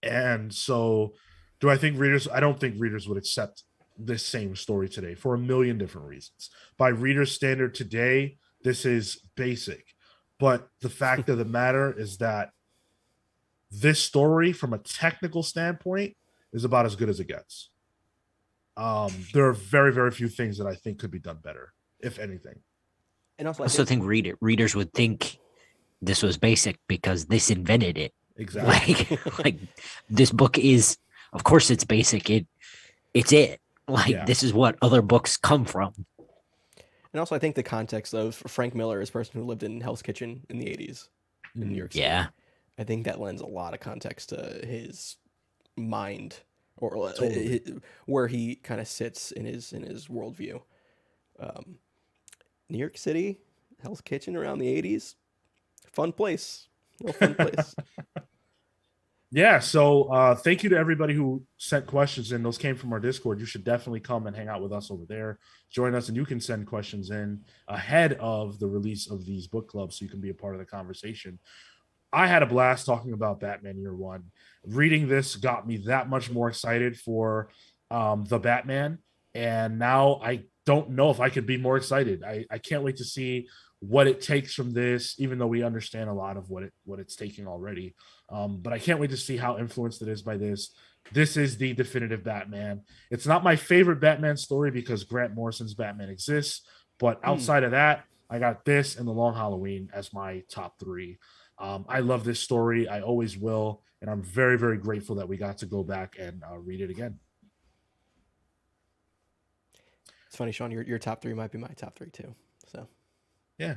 And so do I think readers? I don't think readers would accept this same story today for a million different reasons. By readers' standard today, this is basic. But the fact of the matter is that this story, from a technical standpoint, is about as good as it gets. There are very, very few things that I think could be done better, if anything. And also, I also think readers would think this was basic because this invented it. Exactly. Like this book is of course it's basic. It's it. Like this is what other books come from. And also, I think the context of Frank Miller as a person who lived in Hell's Kitchen in the 80s in New York City. Yeah. I think that lends a lot of context to his mind, or where he kind of sits in his worldview. New York City, Hell's Kitchen around the 80s, fun place. Real fun place. Yeah, so thank you to everybody who sent questions in. Those came from our Discord. You should definitely come and hang out with us over there. Join us, and you can send questions in ahead of the release of these book clubs so you can be a part of the conversation. I had a blast talking about Batman Year One. Reading this got me that much more excited for the Batman, and now I don't know if I could be more excited. I can't wait to see what it takes from this, even though we understand a lot of what it's taking already. But I can't wait to see how influenced it is by this. This is the definitive Batman. It's not my favorite Batman story because Grant Morrison's Batman exists, but outside of that, I got this and The Long Halloween as my top three. I love this story. I always will. And I'm very, very grateful that we got to go back and read it again. It's funny, Sean, your top three might be my top three too. So, yeah.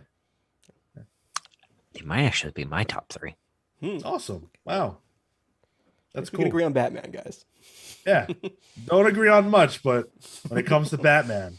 They might actually be my top three. Awesome. Wow. That's cool. We can agree on Batman, guys. Yeah. Don't agree on much, but when it comes to Batman.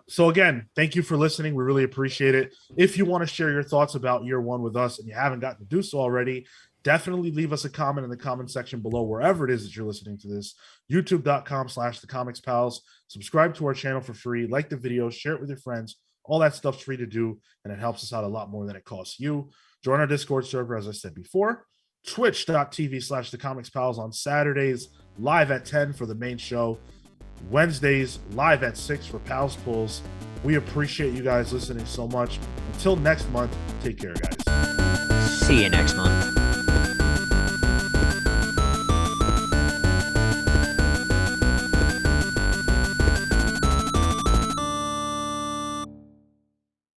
So again, thank you for listening. We really appreciate it. If you want to share your thoughts about Year One with us and you haven't gotten to do so already, definitely leave us a comment in the comment section below, wherever it is that you're listening to this. youtube.com/thecomicspals. Subscribe to our channel for free. Like the video, share it with your friends. All that stuff's free to do, and it helps us out a lot more than it costs you. Join our Discord server, as I said before. Twitch.tv/thecomicspals on Saturdays, live at 10 for the main show. Wednesdays, live at 6 for Pals Pulls. We appreciate you guys listening so much. Until next month, take care, guys. See you next month.